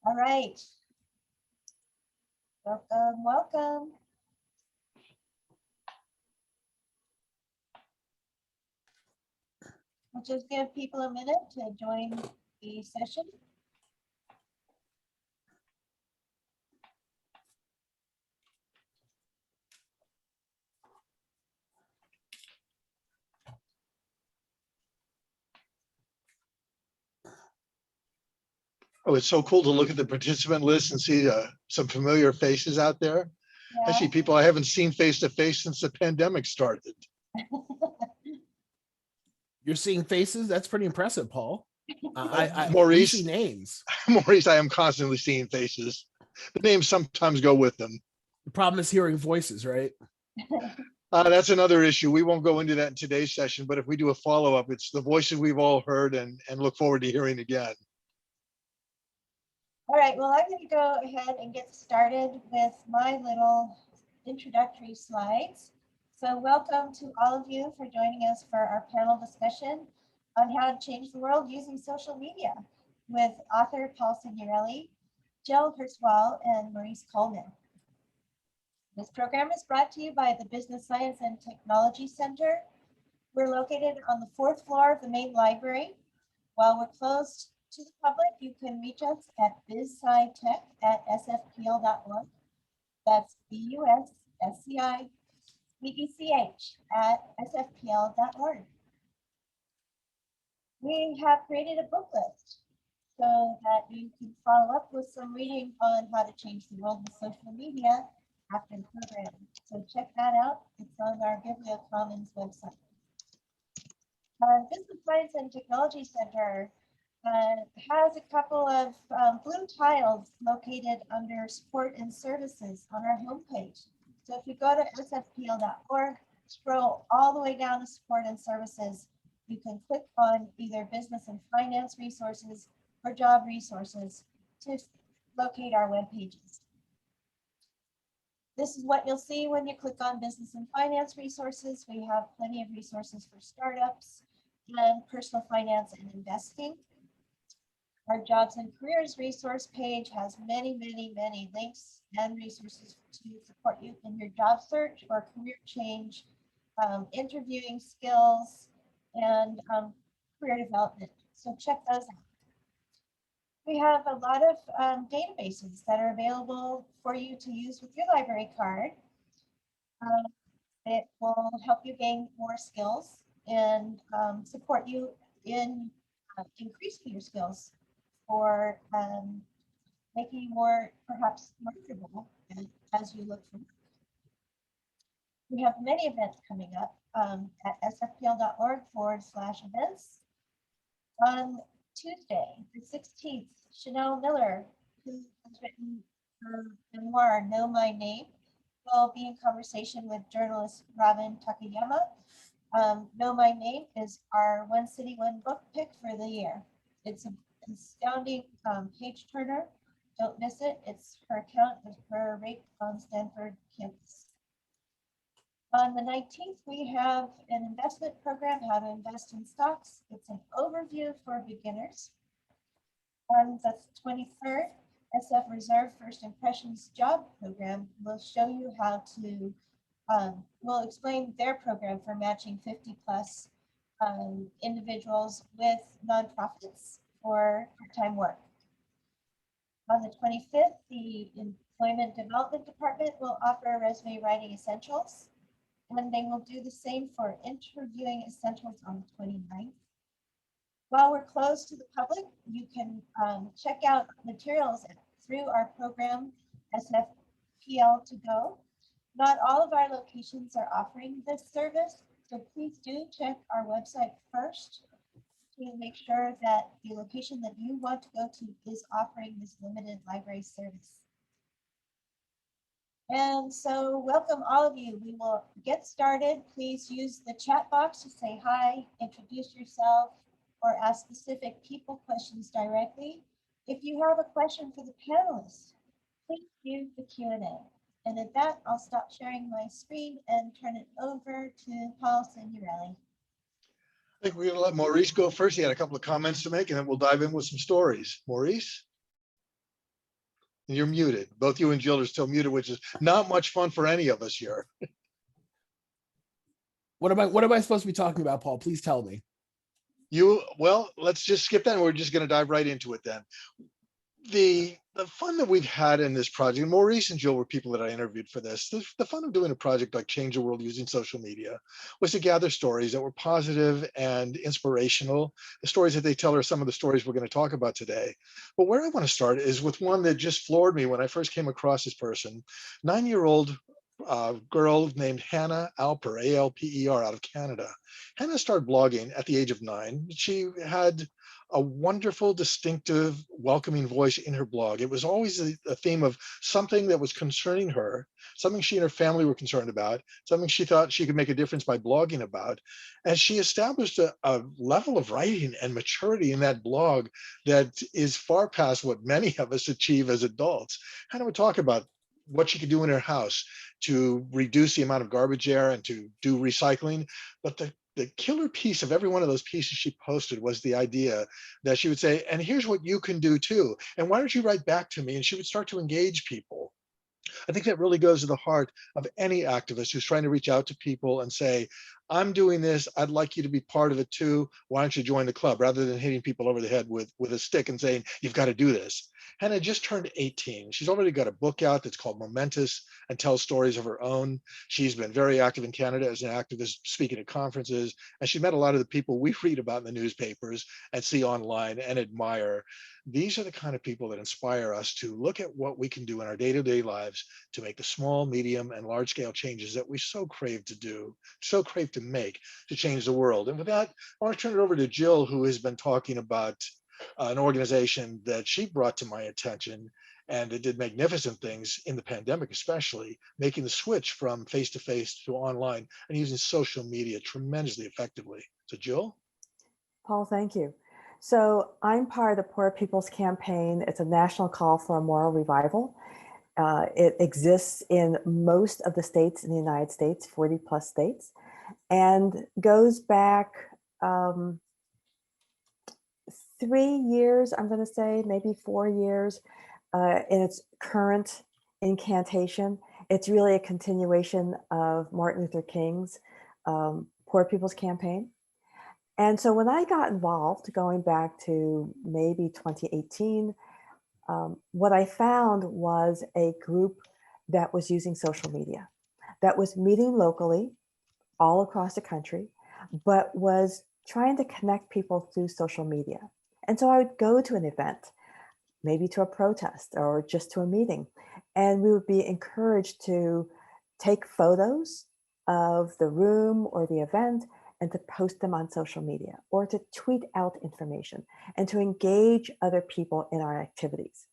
All right. Welcome, welcome. We'll just give people a minute to join the session. Oh, it's so cool to look at the participant list and see some familiar faces out there. I see people I haven't seen face to face since the pandemic started. You're seeing faces? That's pretty impressive, Paul. Maurice, we see names. Maurice, I am constantly seeing faces. The names sometimes go with them. The problem is hearing voices, right? That's another issue. We won't go into that in today's session, but if we do a follow-up, it's the voices we've all heard and look forward to hearing again. All right, well, I'm going to go ahead and get started with my little introductory slides. So welcome to all of you for joining us for our panel discussion on how to change the world using social media with author Paul Signorelli, Jill Hurst-Wahl, and Maurice Coleman. This program is brought to you by the Business Science and Technology Center. We're located on the 4th floor of the main library. While we're closed to the public, you can reach us at bizscitech@sfpl.org. That's BUSSCITECH@sfpl.org. We have created a book list so that you can follow up with some reading on how to change the world with social media after the program. So check that out. It's on our Bibliocommons website. Business Science and Technology Center has a couple of blue tiles located under support and services on our homepage. So if you go to sfpl.org, scroll all the way down to support and services, you can click on either business and finance resources or job resources to locate our web pages. This is what you'll see when you click on business and finance resources. We have plenty of resources for startups and personal finance and investing. Our jobs and careers resource page has many links and resources to support you in your job search or career change, interviewing skills, and career development. So check those out. We have a lot of databases that are available for you to use with your library card. It will help you gain more skills and support you in increasing your skills or making you more perhaps marketable as you look for work. We have many events coming up at sfpl.org/events. On Tuesday, the 16th, Chanel Miller, who has written her memoir, Know My Name, will be in conversation with journalist Robin Takayama. Know My Name is our One City, One Book pick for the year. It's an astounding page turner. Don't miss it. It's her account of her rape on Stanford campus. On the 19th, we have an investment program, How to Invest in Stocks. It's an overview for beginners. On the 23rd, SF Reserve First Impressions Job Program will show you how to, will explain their program for matching 50+ individuals with nonprofits for part-time work. On the 25th, the Employment Development Department will offer resume writing essentials, and they will do the same for interviewing essentials on the 29th. While we're closed to the public, you can check out materials through our program, SFPL to Go. Not all of our locations are offering this service, so please do check our website first to make sure that the location that you want to go to is offering this limited library service. And so welcome all of you. We will get started. Please use the chat box to say hi, introduce yourself, or ask specific people questions directly. If you have a question for the panelists, please use the Q&A. And at that, I'll stop sharing my screen and turn it over to Paul Signorelli. I think we're going to let Maurice go first. He had a couple of comments to make, and then we'll dive in with some stories. Maurice? You're muted. Both you and Jill are still muted, which is not much fun for any of us here. What am I supposed to be talking about, Paul? Please tell me. Well, let's just skip that and we're just going to dive right into it then. The fun that we've had in this project, Maurice and Jill were people that I interviewed for this. The fun of doing a project like Change the World using social media was to gather stories that were positive and inspirational. The stories that they tell are some of the stories we're going to talk about today. But where I want to start is with one that just floored me when I first came across this person. 9-year-old girl named Hannah Alper, A-L-P-E-R, out of Canada. Hannah started blogging at the age of 9. She had a wonderful, distinctive, welcoming voice in her blog. It was always a theme of something that was concerning her, something she and her family were concerned about, something she thought she could make a difference by blogging about. And she established a level of writing and maturity in that blog that is far past what many of us achieve as adults. Hannah would talk about what she could do in her house to reduce the amount of garbage there and to do recycling. But the killer piece of every one of those pieces she posted was the idea that she would say, and here's what you can do too. And why don't you write back to me? And she would start to engage people. I think that really goes to the heart of any activist who's trying to reach out to people and say, I'm doing this, I'd like you to be part of it too. Why don't you join the club? Rather than hitting people over the head with a stick and saying, you've got to do this. Hannah just turned 18. She's already got a book out that's called Momentous and tells stories of her own. She's been very active in Canada as an activist, speaking at conferences, and she met a lot of the people we read about in the newspapers and see online and admire. These are the kind of people that inspire us to look at what we can do in our day-to-day lives to make the small, medium, and large-scale changes that we so crave to do, so crave to make, to change the world. And with that, I want to turn it over to Jill, who has been talking about an organization that she brought to my attention, and it did magnificent things in the pandemic, especially making the switch from face-to-face to online and using social media tremendously effectively. So Jill? Paul, thank you. So I'm part of the Poor People's Campaign. It's a national call for a moral revival. It exists in most of the states in the United States, 40 plus states, and goes back 3 years, I'm going to say, maybe 4 years in its current incantation. It's really a continuation of Martin Luther King's Poor People's Campaign. And so when I got involved, going back to maybe 2018, what I found was a group that was using social media, that was meeting locally all across the country, but was trying to connect people through social media. And so I would go to an event, maybe to a protest or just to a meeting, and we would be encouraged to take photos of the room or the event and to post them on social media or to tweet out information and to engage other people in our activities.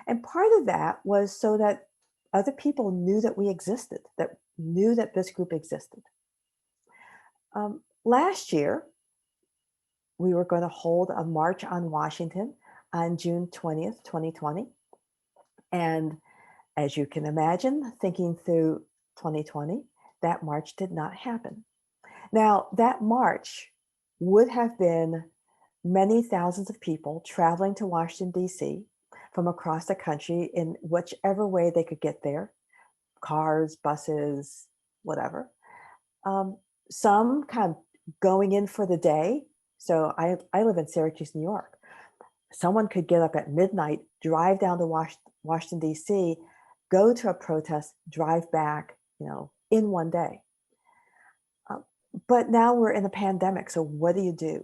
And part of that was so that other people knew that we existed, that knew that this group existed. Last year, we were going to hold a march on Washington on June 20th, 2020. And as you can imagine, thinking through 2020, that march did not happen. Now, that march would have been many thousands of people traveling to Washington, D.C. from across the country in whichever way they could get there, cars, buses, whatever. Some kind of going in for the day. So I live in Syracuse, New York. Someone could get up at midnight, drive down to Washington, D.C., go to a protest, drive back, in one day. But now we're in a pandemic, so what do you do?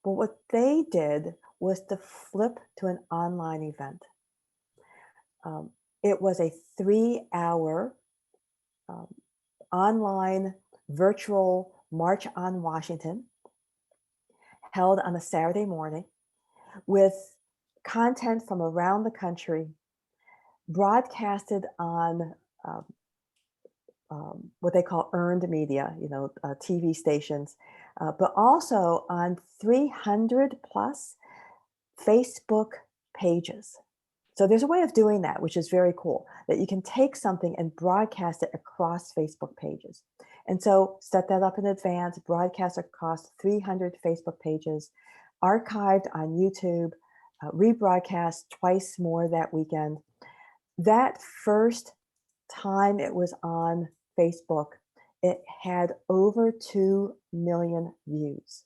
Well, what they did was to flip to an online event. It was a 3-hour online virtual March on Washington held on a Saturday morning with content from around the country broadcasted on what they call earned media, TV stations, but also on 300 plus Facebook pages. So there's a way of doing that, which is very cool, that you can take something and broadcast it across Facebook pages. And so set that up in advance, broadcast across 300 Facebook pages, archived on YouTube, rebroadcast twice more that weekend. That first time it was on Facebook, it had over 2 million views.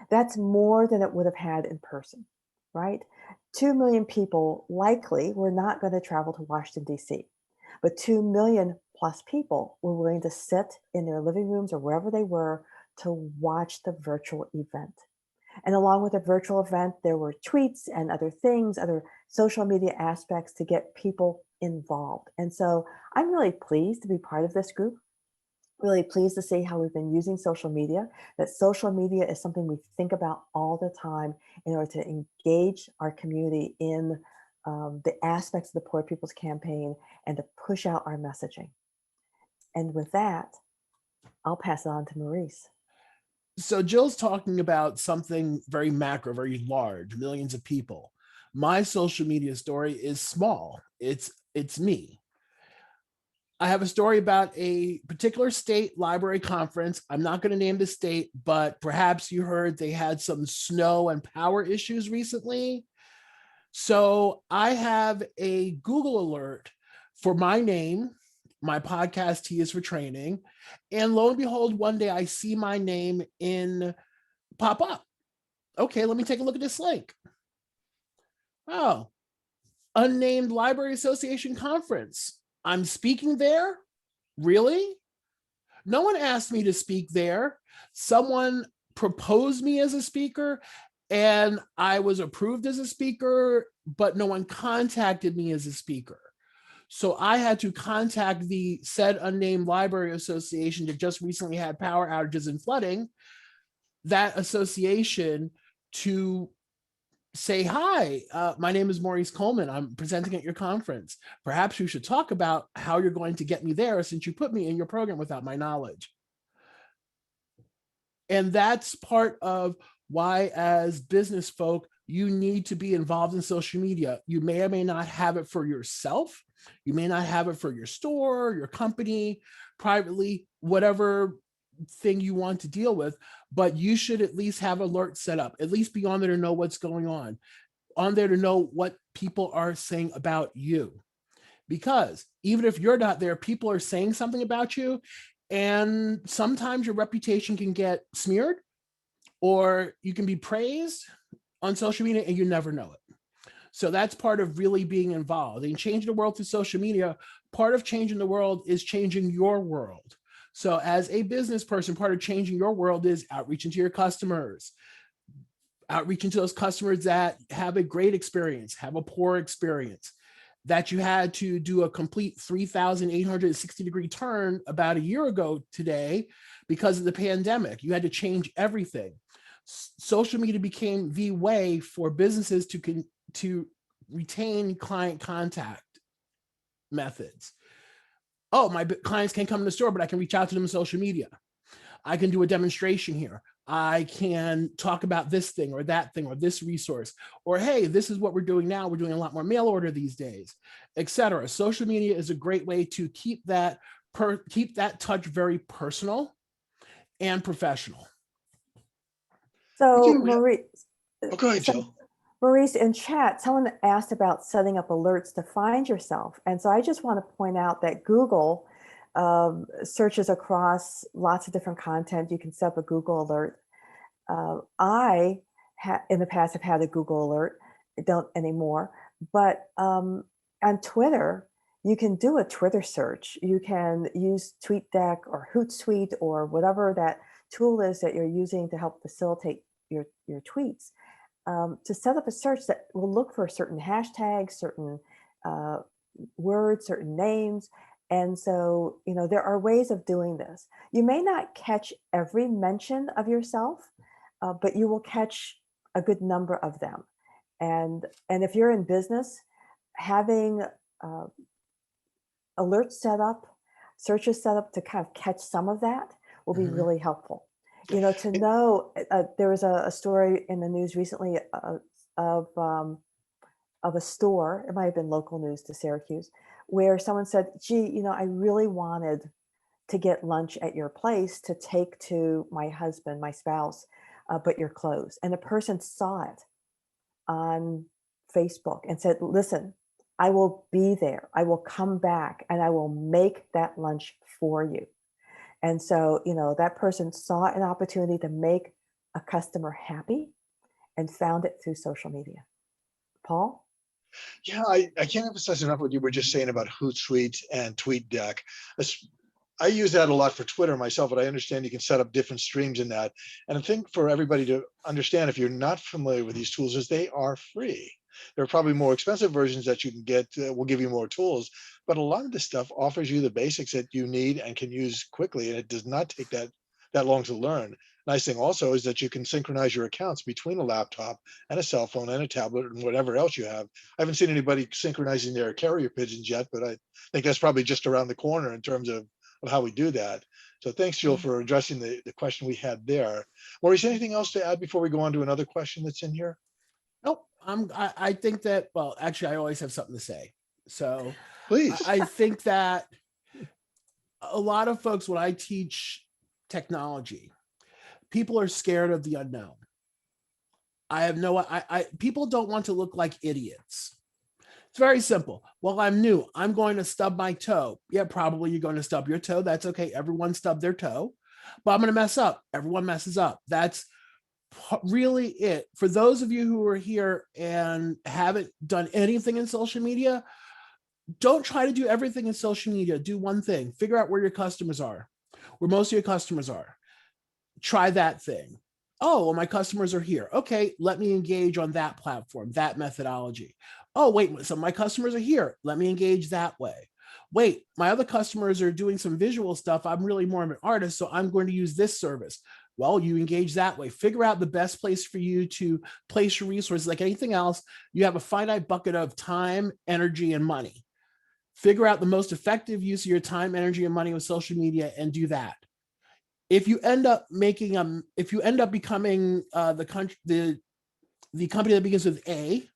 That's more than it would have had in person, right? 2 million people likely were not going to travel to Washington, D.C., but 2 million plus people were willing to sit in their living rooms or wherever they were to watch the virtual event. And along with the virtual event, there were tweets and other things, other social media aspects to get people involved. And so I'm really pleased to be part of this group, really pleased to see how we've been using social media, that social media is something we think about all the time in order to engage our community in the aspects of the Poor People's Campaign and to push out our messaging. And with that, I'll pass it on to Maurice. So Jill's talking about something very macro, very large, millions of people. My social media story is small. It's me. I have a story about a particular state library conference. I'm not going to name the state, but perhaps you heard they had some snow and power issues recently. So I have a Google alert for my name. My podcast, T is for training. And lo and behold, one day I see my name pop up. Okay, let me take a look at this link. Oh, unnamed Library Association conference. I'm speaking there? Really? No one asked me to speak there. Someone proposed me as a speaker and I was approved as a speaker, but no one contacted me as a speaker. So I had to contact the said unnamed library association that just recently had power outages and flooding, that association, to say, hi, my name is Maurice Coleman. I'm presenting at your conference. Perhaps you should talk about how you're going to get me there since you put me in your program without my knowledge. And that's part of why, as business folk, you need to be involved in social media. You may or may not have it for yourself. You may not have it for your store, your company, privately, whatever thing you want to deal with, but you should at least have alerts set up, at least be on there to know what's going on there to know what people are saying about you. Because even if you're not there, people are saying something about you, and sometimes your reputation can get smeared or you can be praised on social media and you never know it. So that's part of really being involved. And changing the world through social media, part of changing the world is changing your world. So as a business person, part of changing your world is outreaching to your customers, outreaching to those customers that have a great experience, have a poor experience, that you had to do a complete 3,860-degree turn about a year ago today because of the pandemic. You had to change everything. Social media became the way for businesses to retain client contact methods. Oh, my clients can't come to the store, but I can reach out to them on social media. I can do a demonstration here. I can talk about this thing or that thing or this resource, or hey, this is what we're doing now. We're doing a lot more mail order these days, etc. Social media is a great way to keep that touch very personal and professional. So Maurice, go ahead, Jill. Maurice, in chat, someone asked about setting up alerts to find yourself. And so I just want to point out that Google searches across lots of different content. You can set up a Google alert. I, in the past, have had a Google alert. I don't anymore. But on Twitter, you can do a Twitter search. You can use TweetDeck or Hootsuite or whatever that tool is that you're using to help facilitate your tweets. To set up a search that will look for certain hashtags, certain words, certain names. And so, you know, there are ways of doing this. You may not catch every mention of yourself, but you will catch a good number of them. And if you're in business, having alerts set up, searches set up to kind of catch some of that will be really helpful. You know, to know, there was a story in the news recently of a store, it might have been local news to Syracuse, where someone said, gee, you know, I really wanted to get lunch at your place to take to my husband, my spouse, but you're closed. And the person saw it on Facebook and said, listen, I will be there. I will come back and I will make that lunch for you. And so, that person saw an opportunity to make a customer happy and found it through social media. Paul? Yeah, I can't emphasize enough what you were just saying about Hootsuite and TweetDeck. I use that a lot for Twitter myself, but I understand you can set up different streams in that. And I think for everybody to understand, if you're not familiar with these tools, is they are free. There are probably more expensive versions that you can get will give you more tools, but a lot of this stuff offers you the basics that you need and can use quickly, and it does not take that long to learn. Nice thing also is that you can synchronize your accounts between a laptop and a cell phone and a tablet and whatever else you have. I haven't seen anybody synchronizing their carrier pigeons yet, but I think that's probably just around the corner in terms of how we do that. So thanks, Jill, for addressing the question we had there. Maurice, anything else to add before we go on to another question that's in here? Nope. I think that, well, actually, I always have something to say. So Please. I think that a lot of folks, when I teach technology, people are scared of the unknown. People don't want to look like idiots. It's very simple. Well, I'm new. I'm going to stub my toe. Yeah, probably you're going to stub your toe. That's okay. Everyone stubbed their toe, but I'm going to mess up. Everyone messes up. That's really it. For those of you who are here and haven't done anything in social media, don't try to do everything in social media. Do one thing. Figure out where your customers are, where most of your customers are. Try that thing. Oh, well, my customers are here. Okay, let me engage on that platform, that methodology. Oh, wait, so my customers are here. Let me engage that way. Wait, my other customers are doing some visual stuff. I'm really more of an artist, so I'm going to use this service. Well, you engage that way. Figure out the best place for you to place your resources. Like anything else, you have a finite bucket of time, energy, and money. Figure out the most effective use of your time, energy, and money with social media and do that. If you end up becoming the company that begins with A,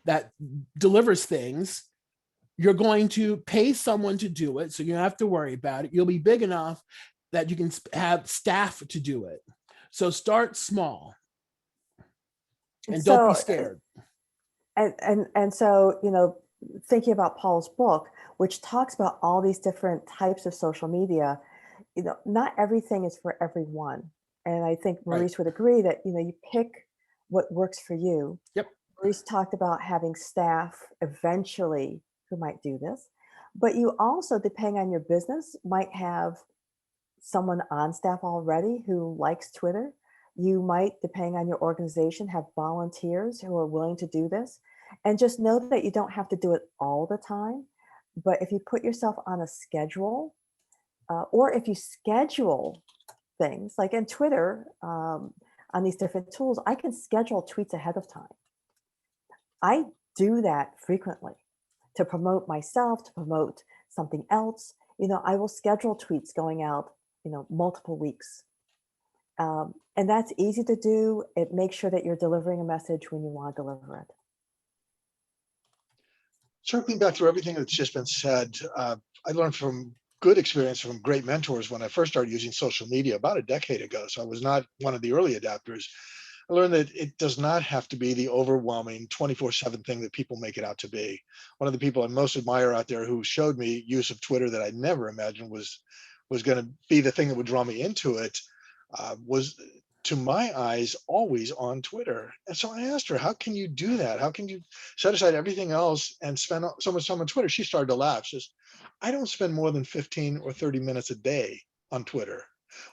that delivers things, you're going to pay someone to do it, so you don't have to worry about it. You'll be big enough that you can have staff to do it. So start small and don't be scared. And so, thinking about Paul's book, which talks about all these different types of social media, not everything is for everyone. And I think Maurice would agree that, you pick what works for you. Yep. Maurice talked about having staff eventually who might do this, but you also, depending on your business, might have someone on staff already who likes Twitter. You might, depending on your organization, have volunteers who are willing to do this. And just know that you don't have to do it all the time. But if you put yourself on a schedule, or if you schedule things like in Twitter, on these different tools, I can schedule tweets ahead of time. I do that frequently to promote myself, to promote something else. I will schedule tweets going out, multiple weeks. And that's easy to do. It makes sure that you're delivering a message when you want to deliver it. Circling back through everything that's just been said, I learned from good experience from great mentors when I first started using social media about a decade ago. So I was not one of the early adapters. I learned that it does not have to be the overwhelming 24/7 thing that people make it out to be. One of the people I most admire out there who showed me use of Twitter that I never imagined was going to be the thing that would draw me into it was, to my eyes, always on Twitter. And so I asked her, how can you do that? How can you set aside everything else and spend so much time on Twitter? She started to laugh. She says, I don't spend more than 15 or 30 minutes a day on Twitter.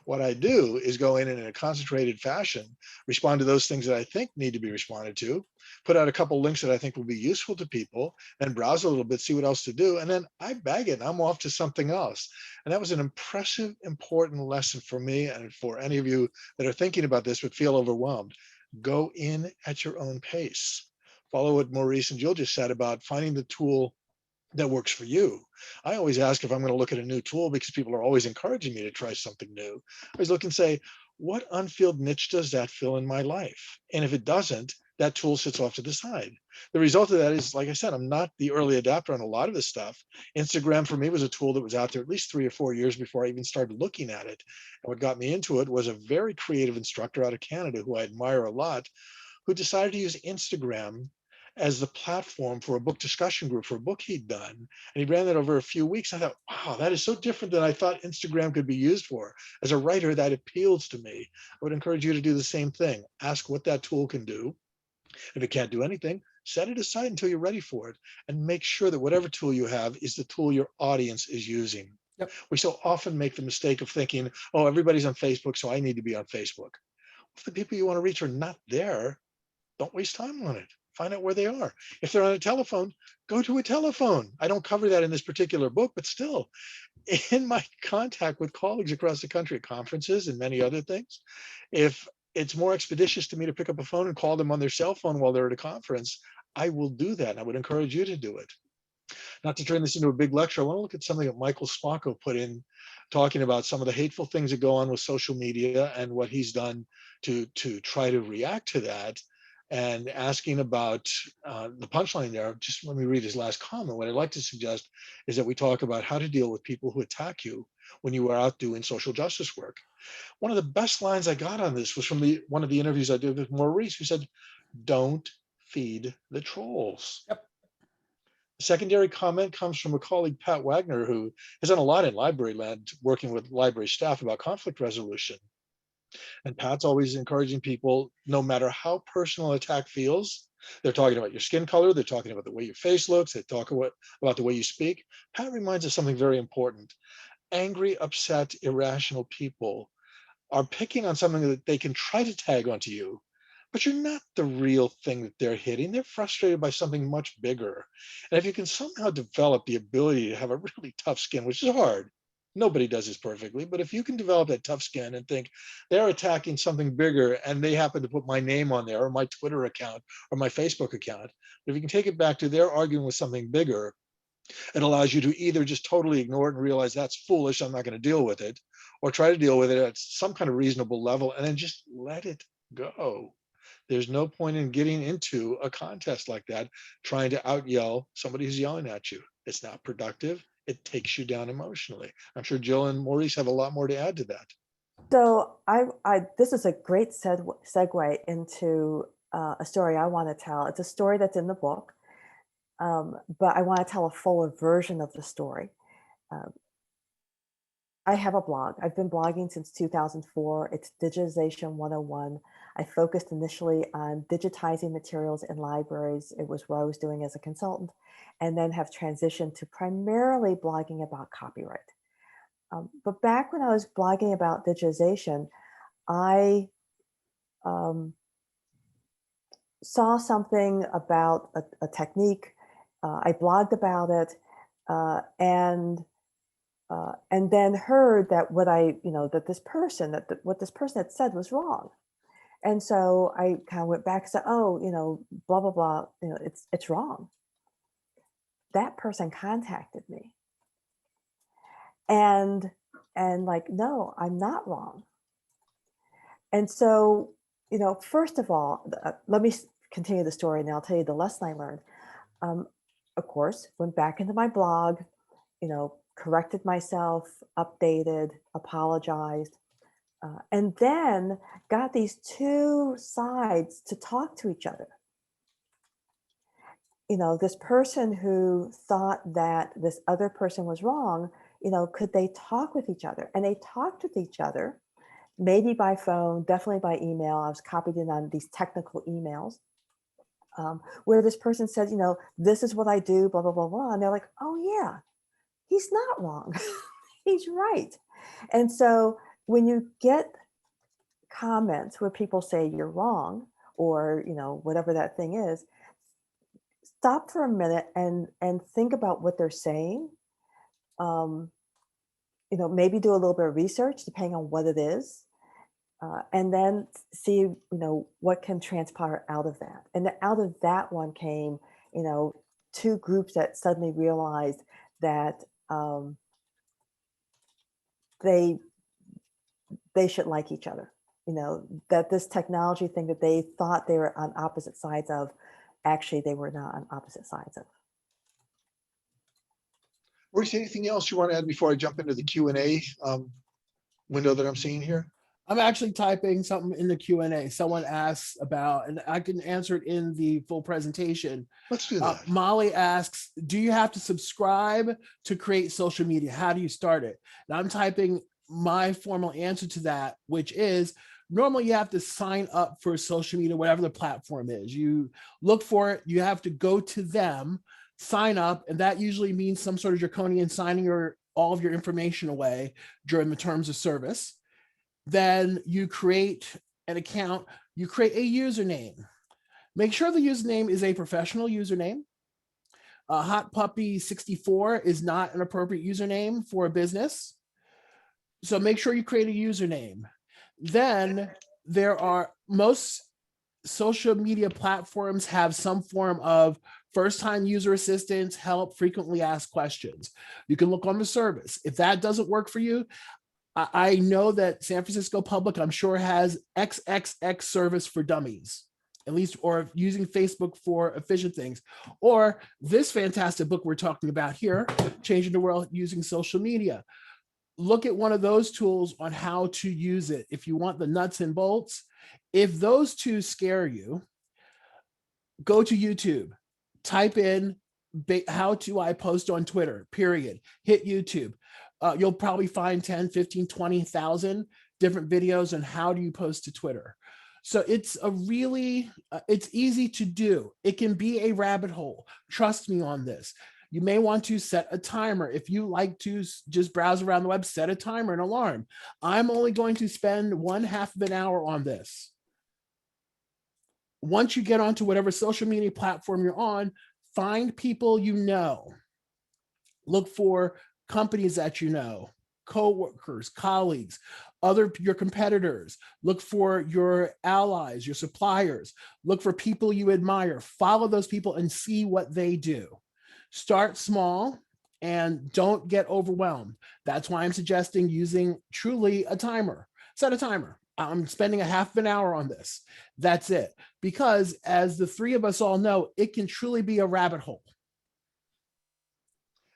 What I do is go in a concentrated fashion, respond to those things that I think need to be responded to, put out a couple links that I think will be useful to people, then browse a little bit, see what else to do, and then I bag it and I'm off to something else. And that was an impressive, important lesson for me and for any of you that are thinking about this but feel overwhelmed. Go in at your own pace. Follow what Maurice and Jill just said about finding the tool that works for you. I always ask if I'm going to look at a new tool because people are always encouraging me to try something new. I always look and say, what unfilled niche does that fill in my life? And if it doesn't, that tool sits off to the side. The result of that is, like I said, I'm not the early adapter on a lot of this stuff. Instagram for me was a tool that was out there at least 3 or 4 years before I even started looking at it. And what got me into it was a very creative instructor out of Canada who I admire a lot, who decided to use Instagram as the platform for a book discussion group for a book he'd done. And he ran that over a few weeks. I thought, wow, that is so different than I thought Instagram could be used for. As a writer, that appeals to me. I would encourage you to do the same thing. Ask what that tool can do. If it can't do anything, set it aside until you're ready for it, and make sure that whatever tool you have is the tool your audience is using. Yep. We so often make the mistake of thinking, oh, everybody's on Facebook, so I need to be on Facebook. If the people you want to reach are not there, don't waste time on it. Find out where they are. If they're on a telephone, go to a telephone. I don't cover that in this particular book, but still, in my contact with colleagues across the country at conferences and many other things, if it's more expeditious to me to pick up a phone and call them on their cell phone while they're at a conference, I will do that. And I would encourage you to do it. Not to turn this into a big lecture, I want to look at something that Michael Spacco put in, talking about some of the hateful things that go on with social media and what he's done to try to react to that, and asking about the punchline there. Just let me read his last comment. What I'd like to suggest is that we talk about how to deal with people who attack you when you are out doing social justice work. One of the best lines I got on this was from one of the interviews I did with Maurice, who said, "Don't feed the trolls." Yep. The secondary comment comes from a colleague, Pat Wagner, who has done a lot in library land, working with library staff about conflict resolution. And Pat's always encouraging people, no matter how personal an attack feels, they're talking about your skin color, they're talking about the way your face looks, they talk about the way you speak. Pat reminds us something very important. Angry, upset, irrational people are picking on something that they can try to tag onto you, but you're not the real thing that they're hitting. They're frustrated by something much bigger. And if you can somehow develop the ability to have a really tough skin, which is hard, nobody does this perfectly, but if you can develop that tough skin and think they're attacking something bigger and they happen to put my name on there or my Twitter account or my Facebook account, but if you can take it back to they're arguing with something bigger, it allows you to either just totally ignore it and realize that's foolish, I'm not going to deal with it, or try to deal with it at some kind of reasonable level and then just let it go. There's no point in getting into a contest like that, trying to out yell somebody who's yelling at you. It's not productive. It takes you down emotionally. I'm sure Jill and Maurice have a lot more to add to that. So this is a great segue into a story I want to tell. It's a story that's in the book, but I want to tell a fuller version of the story. I have a blog. I've been blogging since 2004. It's Digitization 101. I focused initially on digitizing materials in libraries. It was what I was doing as a consultant, and then have transitioned to primarily blogging about copyright. But back when I was blogging about digitization, I saw something about a technique. I blogged about it, and then heard that what this person had said was wrong. And so I kind of went back and said, oh, blah, blah, blah, it's wrong. That person contacted me. And like, no, I'm not wrong. And so, first of all, let me continue the story and I'll tell you the lesson I learned. Of course, went back into my blog, corrected myself, updated, apologized, and then got these two sides to talk to each other. This person who thought that this other person was wrong, could they talk with each other? And they talked with each other, maybe by phone, definitely by email. I was copied in on these technical emails, where this person said, this is what I do, blah, blah, blah, blah. And they're like, oh yeah, he's not wrong. He's right. And so when you get comments where people say you're wrong, or, whatever that thing is, stop for a minute and think about what they're saying. Maybe do a little bit of research depending on what it is, and then see, what can transpire out of that. And out of that one came, two groups that suddenly realized that they should like each other. That this technology thing that they thought they were on opposite sides of, actually they were not on opposite sides of. Maurice, anything else you want to add before I jump into the Q&A window that I'm seeing here? I'm actually typing something in the Q&A. Someone asks about, and I can answer it in the full presentation. Let's do that. Molly asks, do you have to subscribe to create social media? How do you start it? And I'm typing my formal answer to that, which is normally you have to sign up for social media, whatever the platform is. You look for it, you have to go to them, sign up, and that usually means some sort of draconian signing all of your information away during the terms of service. Then you create an account, you create a username. Make sure the username is a professional username. Hot Puppy 64 is not an appropriate username for a business. So make sure you create a username. Then there are most social media platforms have some form of first-time user assistance, help, frequently asked questions. You can look on the service. If that doesn't work for you, I know that San Francisco Public, I'm sure, has XXX service for dummies, at least, or using Facebook for efficient things. Or this fantastic book we're talking about here, Changing the World Using Social Media. Look at one of those tools on how to use it if you want the nuts and bolts. If those two scare you, go to YouTube, type in how do I post on Twitter, period, hit YouTube. You'll probably find 10, 15, 20,000 different videos on how do you post to Twitter. So it's a really, it's easy to do. It can be a rabbit hole. Trust me on this. You may want to set a timer. If you like to just browse around the web, set a timer, an alarm. I'm only going to spend 1/2 of an hour on this. Once you get onto whatever social media platform you're on, find people you know. Look for companies that you know, co-workers, colleagues, your competitors. Look for your allies, your suppliers. Look for people you admire. Follow those people and see what they do. Start small and don't get overwhelmed. That's why I'm suggesting using truly a timer. Set a timer. I'm spending 1/2 an hour on this. That's it. Because as the three of us all know, it can truly be a rabbit hole.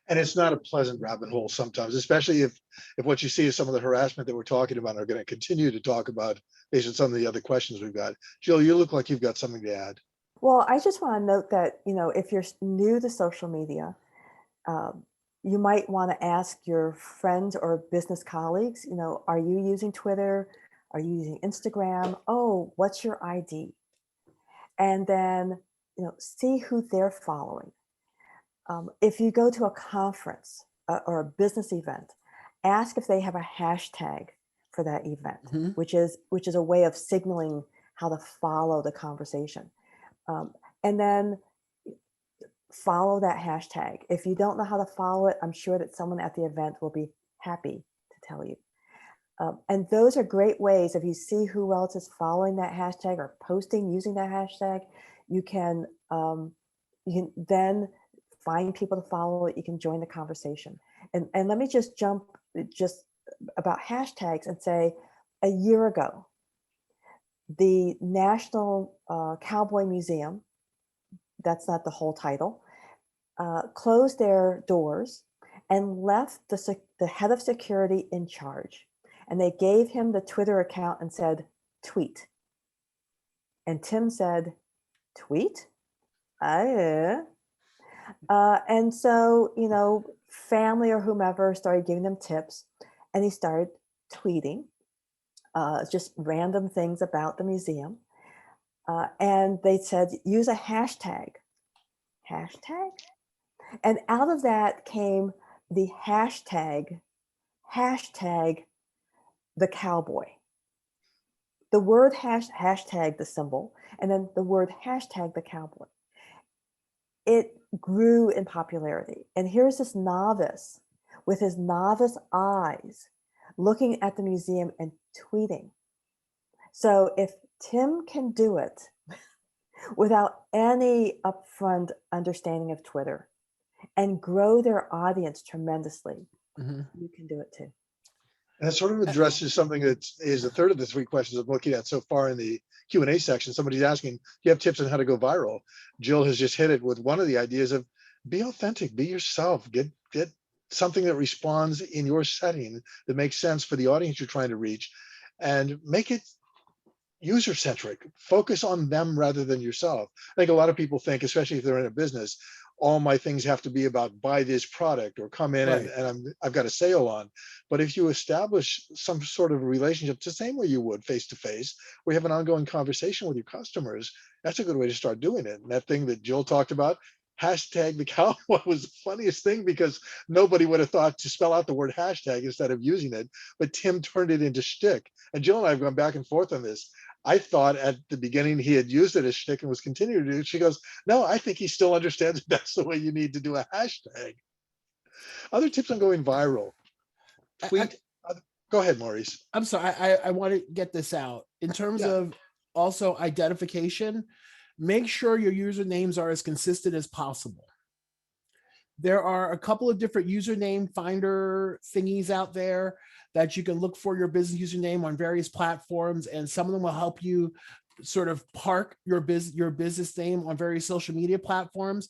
And it's not a pleasant rabbit hole sometimes, especially if what you see is some of the harassment that we're talking about, and are going to continue to talk about based on some of the other questions we've got. Jill, you look like you've got something to add. Well, I just want to note that, if you're new to social media, you might want to ask your friends or business colleagues, are you using Twitter? Are you using Instagram? Oh, what's your ID? And then, see who they're following. If you go to a conference or a business event, ask if they have a hashtag for that event, Mhm. which is a way of signaling how to follow the conversation. And then follow that hashtag. If you don't know how to follow it, I'm sure that someone at the event will be happy to tell you. And those are great ways. If you see who else is following that hashtag or posting using that hashtag, you can then find people to follow it. You can join the conversation. And let me just jump about hashtags and say, a year ago, the National Cowboy Museum, that's not the whole title, closed their doors and left the head of security in charge. And they gave him the Twitter account and said, tweet. And Tim said, tweet? And so, family or whomever started giving them tips, and he started tweeting just random things about the museum. And they said, use a hashtag. Hashtag? And out of that came the hashtag the cowboy. The word hashtag the symbol, and then the word hashtag the cowboy. It grew in popularity. And here's this novice with his novice eyes looking at the museum and tweeting. So if Tim can do it without any upfront understanding of Twitter and grow their audience tremendously, you can do it too. And it sort of addresses something that is a third of the 3 questions I'm looking at so far in the Q&A section. Somebody's asking, do you have tips on how to go viral? Jill has just hit it with one of the ideas of be authentic, be yourself, get something that responds in your setting that makes sense for the audience you're trying to reach. and make it user-centric. Focus on them rather than yourself. I think a lot of people think, especially if they're in a business, all my things have to be about buy this product or come in Right. and I've got a sale on. But if you establish some sort of relationship, the same way you would face-to-face, we have an ongoing conversation with your customers, that's a good way to start doing it. And that thing that Jill talked about, hashtag the cowboy, was the funniest thing because nobody would have thought to spell out the word hashtag instead of using it. But Tim turned it into shtick. And Jill and I have gone back and forth on this. I thought at the beginning he had used it as shtick and was continuing to do it. She goes, no, I think he still understands that's the way you need to do a hashtag. Other tips on going viral. Tweet. Go ahead, Maurice. I'm sorry, I want to get this out. In terms Yeah. of also identification, make sure your usernames are as consistent as possible. There are a couple of different username finder thingies out there that you can look for your business username on various platforms, and some of them will help you sort of park your business name on various social media platforms.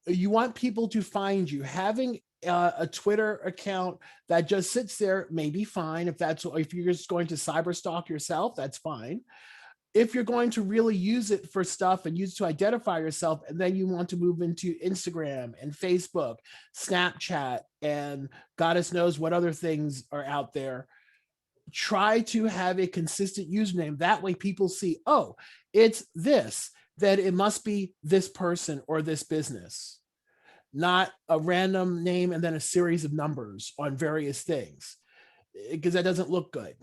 You want people to find you. Having a Twitter account that just sits there may be fine. If you're just going to cyber stalk yourself, that's fine. If you're going to really use it for stuff and use it to identify yourself, and then you want to move into Instagram and Facebook, Snapchat, and goddess knows what other things are out there, try to have a consistent username. That way people see, oh, it's this, that it must be this person or this business, not a random name and then a series of numbers on various things, because that doesn't look good.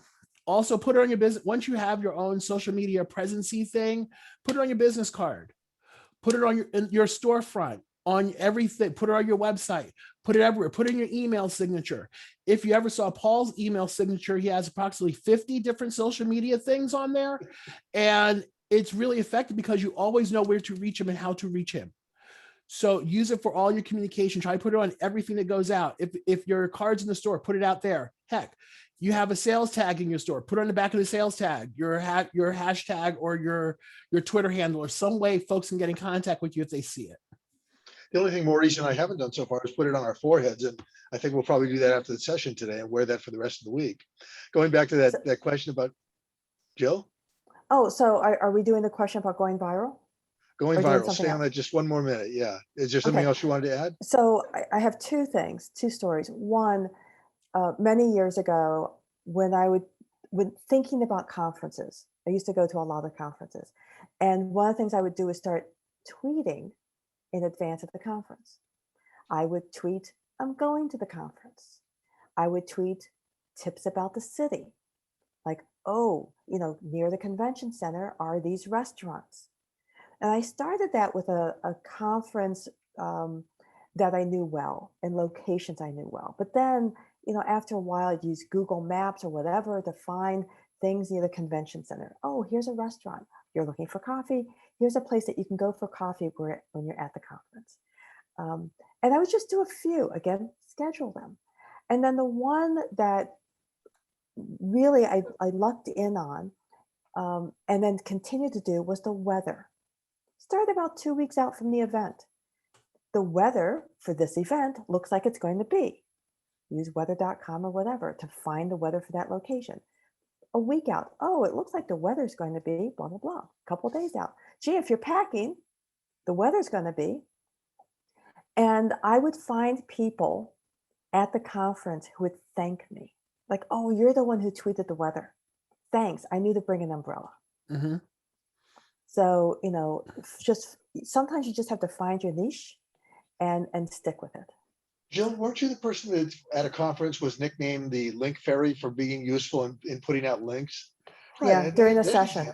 Also, put it on your business. Once you have your own social media presency thing, put it on your business card, put it on your storefront, on everything, put it on your website, put it everywhere, put it in your email signature. If you ever saw Paul's email signature, he has approximately 50 different social media things on there. And it's really effective because you always know where to reach him and how to reach him. So use it for all your communication. Try to put it on everything that goes out. If your card's in the store, put it out there. Heck, you have a sales tag in your store, put it on the back of the sales tag, your hashtag or your Twitter handle, or some way folks can get in contact with you if they see it. The only thing Maurice and I haven't done so far is put it on our foreheads. And I think we'll probably do that after the session today and wear that for the rest of the week. Going back to that question about Jill. Oh, so are we doing the question about going viral? Going Or doing viral. something Stay on else? that just one more minute. Yeah. Is there something Okay. else you wanted to add? So I have two stories. One, many years ago, when thinking about conferences, I used to go to a lot of conferences. And one of the things I would do is start tweeting in advance of the conference. I would tweet, I'm going to the conference. I would tweet tips about the city. Like, oh, near the convention center are these restaurants. And I started that with a conference that I knew well and locations I knew well. But then, after a while, I'd use Google Maps or whatever to find things near the convention center. Oh, here's a restaurant. You're looking for coffee. Here's a place that you can go for coffee when you're at the conference. And I would just do a few, again, schedule them. And then the one that really I lucked in on and then continued to do was the weather. Start about 2 weeks out from the event. The weather for this event looks like it's going to be. Use weather.com or whatever to find the weather for that location. A week out, oh, it looks like the weather's going to be blah, blah, blah. A couple of days out. Gee, if you're packing, the weather's going to be. And I would find people at the conference who would thank me. Like, oh, you're the one who tweeted the weather. Thanks. I knew to bring an umbrella. Mm-hmm. So, just sometimes you just have to find your niche and stick with it. Jill, weren't you the person that at a conference was nicknamed the link fairy for being useful in putting out links? Yeah, and during the there's an session.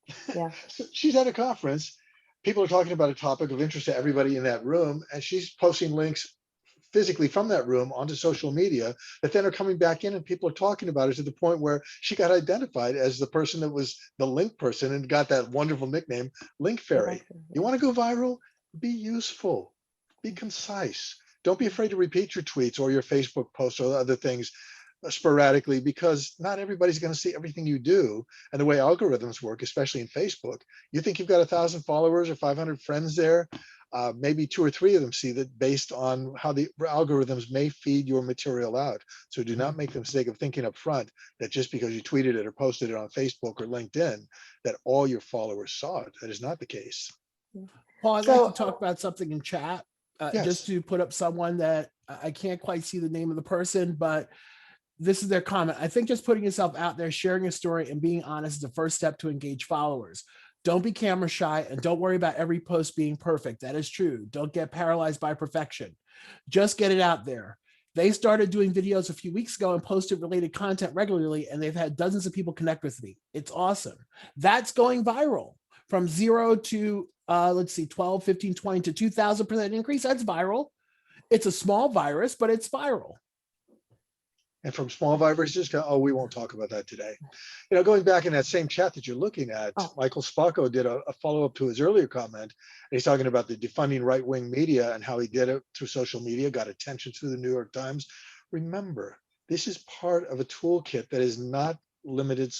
example. Yeah. So she's at a conference. People are talking about a topic of interest to everybody in that room, and she's posting links physically from that room onto social media that then are coming back in and people are talking about it to the point where she got identified as the person that was the link person and got that wonderful nickname, Link Fairy. You want to go viral? Be useful, be concise. Don't be afraid to repeat your tweets or your Facebook posts or other things sporadically, because not everybody's going to see everything you do. And the way algorithms work, especially in Facebook, you think you've got 1,000 followers or 500 friends there. maybe 2 or 3 of them see that based on how the algorithms may feed your material out. So do not make the mistake of thinking up front that just because you tweeted it or posted it on Facebook or LinkedIn, that all your followers saw it. That is not the case. Paul, I'd So- like to talk about something in chat, Yes. just to put up someone that I can't quite see the name of the person, but this is their comment. I think just putting yourself out there, sharing a story and being honest is the first step to engage followers. Don't be camera shy and don't worry about every post being perfect. That is true. Don't get paralyzed by perfection. Just get it out there. They started doing videos a few weeks ago and posted related content regularly, and they've had dozens of people connect with me. It's awesome. That's going viral from 0 to, let's see, 12, 15, 20 to 2,000% increase. That's viral. It's a small virus, but it's viral. And from small viruses to, oh, we won't talk about that today. You know, going back in that same chat that you're looking at, Michael Spacco did a follow-up to his earlier comment. He's talking about the defunding right-wing media and how he did it through social media, got attention through the New York Times. Remember, this is part of a toolkit that is not limited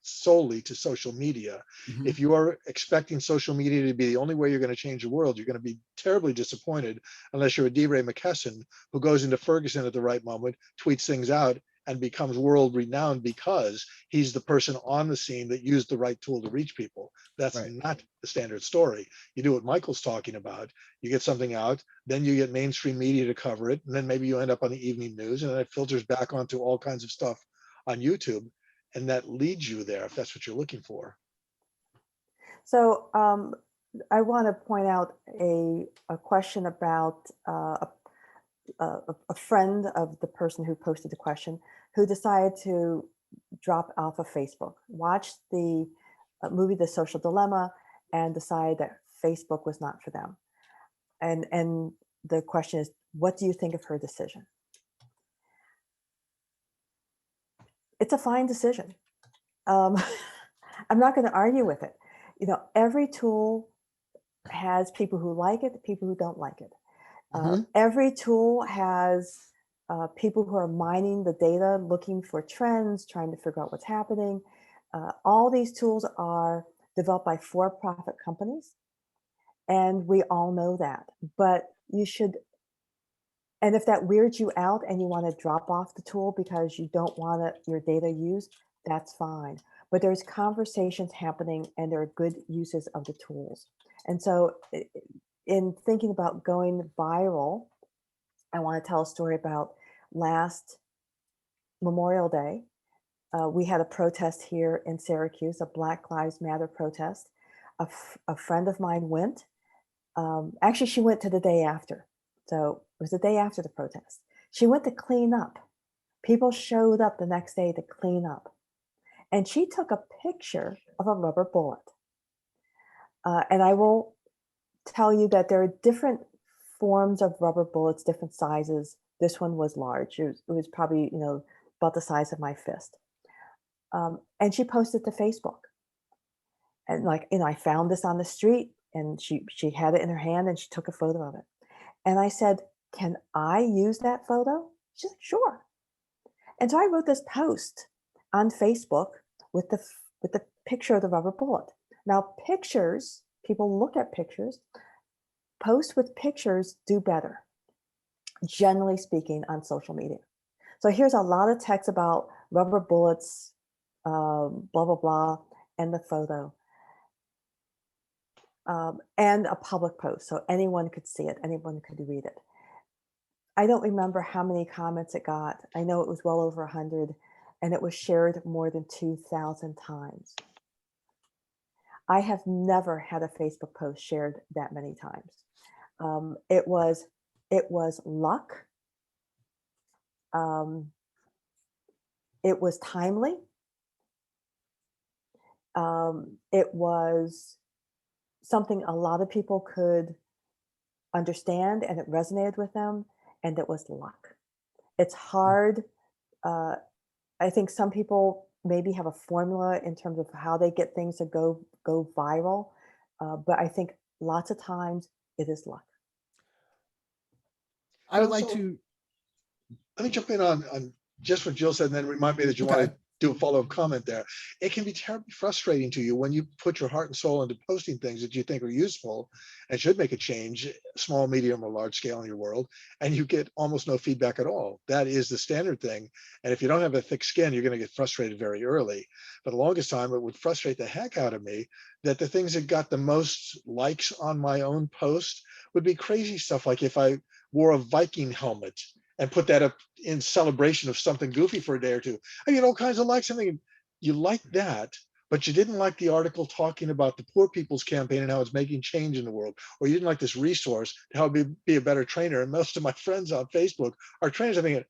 solely to social media. Mhm. If you are expecting social media to be the only way you're going to change the world, you're going to be terribly disappointed unless you're a DeRay McKesson who goes into Ferguson at the right moment, tweets things out, and becomes world renowned because he's the person on the scene that used the right tool to reach people. That's Right. not the standard story. You do what Michael's talking about. You get something out, then you get mainstream media to cover it, and then maybe you end up on the evening news, and then it filters back onto all kinds of stuff on YouTube. And that leads you there if that's what you're looking for. So I want to point out a question about a friend of the person who posted the question, who decided to drop off of Facebook, watched the movie The Social Dilemma, and decided that Facebook was not for them. And the question is, what do you think of her decision? It's a fine decision. I'm not going to argue with it. You know, every tool has people who like it, people who don't like it. Every tool has people who are mining the data, looking for trends, trying to figure out what's happening. All these tools are developed by for-profit companies, and we all know that. But you should, and if that weirds you out and you want to drop off the tool because you don't want your data used, that's fine. But there's conversations happening and there are good uses of the tools. And so in thinking about going viral, I want to tell a story about last Memorial Day. We had a protest here in Syracuse, a Black Lives Matter protest. A friend of mine went. Actually, she went to the day after. So it was the day after the protest. She went to clean up. People showed up the next day to clean up. And she took a picture of a rubber bullet. And I will tell you that there are different forms of rubber bullets, different sizes. This one was large. It was probably, you know, about the size of my fist. And she posted to Facebook. And like, you know, I found this on the street, and she had it in her hand and she took a photo of it. And I said, can I use that photo? She's like, sure. And so I wrote this post on Facebook with the picture of the rubber bullet. Now pictures, people look at pictures, posts with pictures do better, generally speaking, on social media. So here's a lot of text about rubber bullets, blah, blah, blah, and the photo. And a public post, so anyone could see it, anyone could read it. I don't remember how many comments it got. I know it was well over 100, and it was shared more than 2,000 times. I have never had a Facebook post shared that many times. It was luck. It was timely. It was something a lot of people could understand, and it resonated with them, and it was luck. It's hard. I think some people maybe have a formula in terms of how they get things to go viral, but I think lots of times it is luck. I would like So, to. let me jump in on just what Jill said, and then remind me that you Okay. want to do a follow-up comment there. It can be terribly frustrating to you when you put your heart and soul into posting things that you think are useful and should make a change, small, medium, or large scale in your world, and you get almost no feedback at all. That is the standard thing. And if you don't have a thick skin, you're going to get frustrated very early. For the longest time, it would frustrate the heck out of me that the things that got the most likes on my own post would be crazy stuff, like if I wore a Viking helmet and put that up in celebration of something goofy for a day or two. I get all kinds of likes. I mean, you like that, but you didn't like the article talking about the Poor People's Campaign and how it's making change in the world, or you didn't like this resource to help me be a better trainer. And most of my friends on Facebook are trainers. I'm thinking,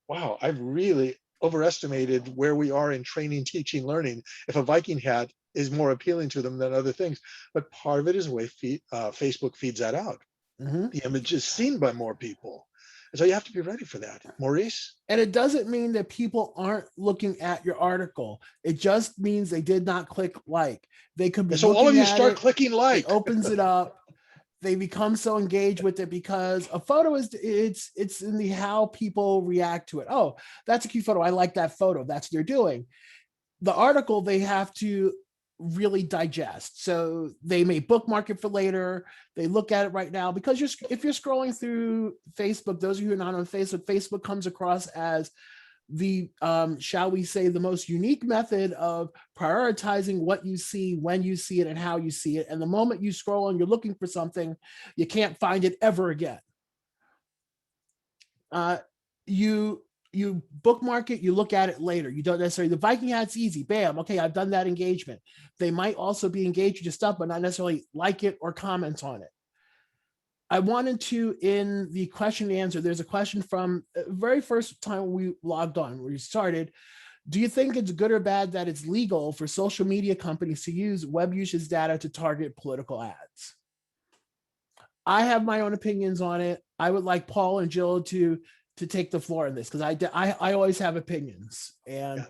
wow, I've really overestimated where we are in training, teaching, learning, if a Viking hat is more appealing to them than other things. But part of it is the way Facebook feeds that out. The image is seen by more people. And so you have to be ready for that. Maurice? And it doesn't mean that people aren't looking at your article. It just means they did not click like. They could be And so all of looking you at start it, clicking it like. opens it up. They become so engaged with it because a photo is it's in the how people react to it. Oh, that's a cute photo. I like that photo. That's what they're doing. The article they have to really digest. So they may bookmark it for later. They look at it right now because if you're scrolling through Facebook, those of you who are not on Facebook, Facebook comes across as the shall we say the most unique method of prioritizing what you see, when you see it, and how you see it. And the moment you scroll and you're looking for something, you can't find it ever again. You bookmark it, you look at it later. You don't necessarily, the Viking hat's easy, bam, okay, I've done that engagement. They might also be engaged with your stuff, but not necessarily like it or comment on it. I wanted to, in the question and answer, there's a question from the very first time we logged on, where we started. Do you think it's good or bad that it's legal for social media companies to use web usage data to target political ads? I have my own opinions on it. I would like Paul and Jill to take the floor in this, because I always have opinions. And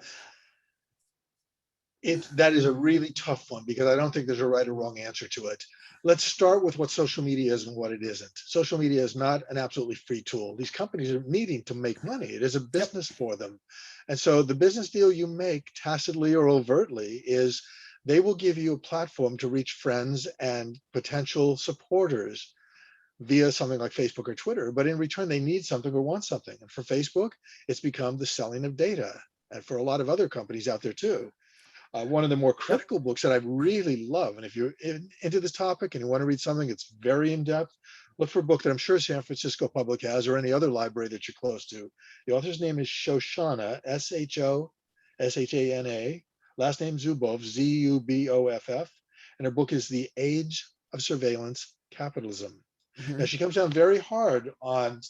that is a really tough one, because I don't think there's a right or wrong answer to it. Let's start with what social media is and what it isn't. Social media is not an absolutely free tool. These companies are needing to make money. It is a business for them. And so the business deal you make, tacitly or overtly, is they will give you a platform to reach friends and potential supporters via something like Facebook or Twitter, but in return, they need something or want something. And for Facebook, it's become the selling of data. And for a lot of other companies out there too. One of the more critical books that I really love, and if you're into this topic and you want to read something that's very in-depth, look for a book that I'm sure San Francisco Public has, or any other library that you're close to. The author's name is Shoshana, Shona, last name Zuboff, Zuboff, and her book is The Age of Surveillance Capitalism. Now, she comes down very hard on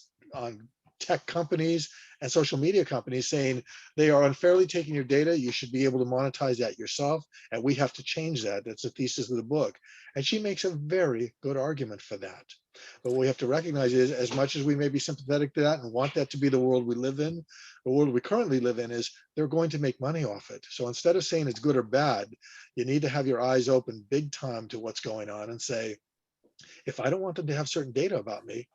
tech companies and social media companies, saying they are unfairly taking your data. You should be able to monetize that yourself, and we have to change that. That's the thesis of the book. And she makes a very good argument for that. But what we have to recognize is, as much as we may be sympathetic to that and want that to be the world we live in, the world we currently live in is they're going to make money off it. So instead of saying it's good or bad, you need to have your eyes open big time to what's going on and say, if I don't want them to have certain data about me,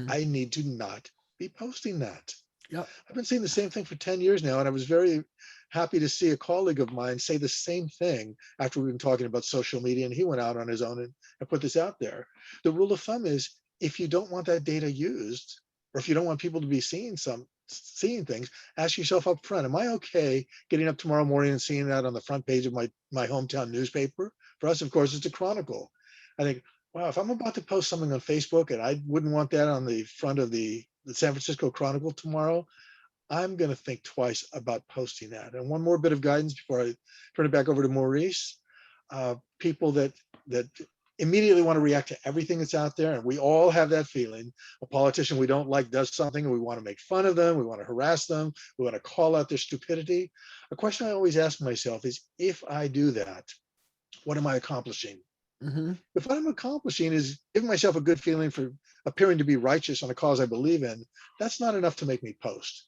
I need to not be posting that. Yep. I've been saying the same thing for 10 years now, and I was very happy to see a colleague of mine say the same thing after we've been talking about social media, and he went out on his own and put this out there. The rule of thumb is, if you don't want that data used, or if you don't want people to be seeing things, ask yourself up front, am I okay getting up tomorrow morning and seeing that on the front page of my hometown newspaper? For us, of course, it's a Chronicle. I think, wow, if I'm about to post something on Facebook and I wouldn't want that on the front of the San Francisco Chronicle tomorrow, I'm going to think twice about posting that. And one more bit of guidance before I turn it back over to Maurice. People that immediately want to react to everything that's out there, and we all have that feeling. A politician we don't like does something, and we want to make fun of them, we want to harass them, we want to call out their stupidity. A question I always ask myself is, if I do that, what am I accomplishing? If what I'm accomplishing is giving myself a good feeling for appearing to be righteous on a cause I believe in, that's not enough to make me post.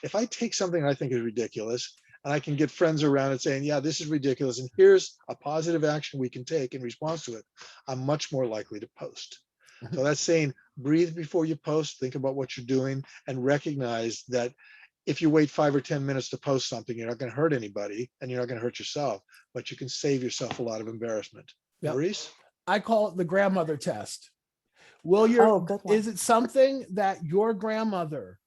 If I take something I think is ridiculous and I can get friends around it saying, yeah, this is ridiculous, and here's a positive action we can take in response to it, I'm much more likely to post. So that's saying, breathe before you post, think about what you're doing, and recognize that if you wait 5 or 10 minutes to post something, you're not going to hurt anybody and you're not going to hurt yourself, but you can save yourself a lot of embarrassment. Yep. Maurice? I call it the grandmother test. Oh, good one. Is it something that your grandmother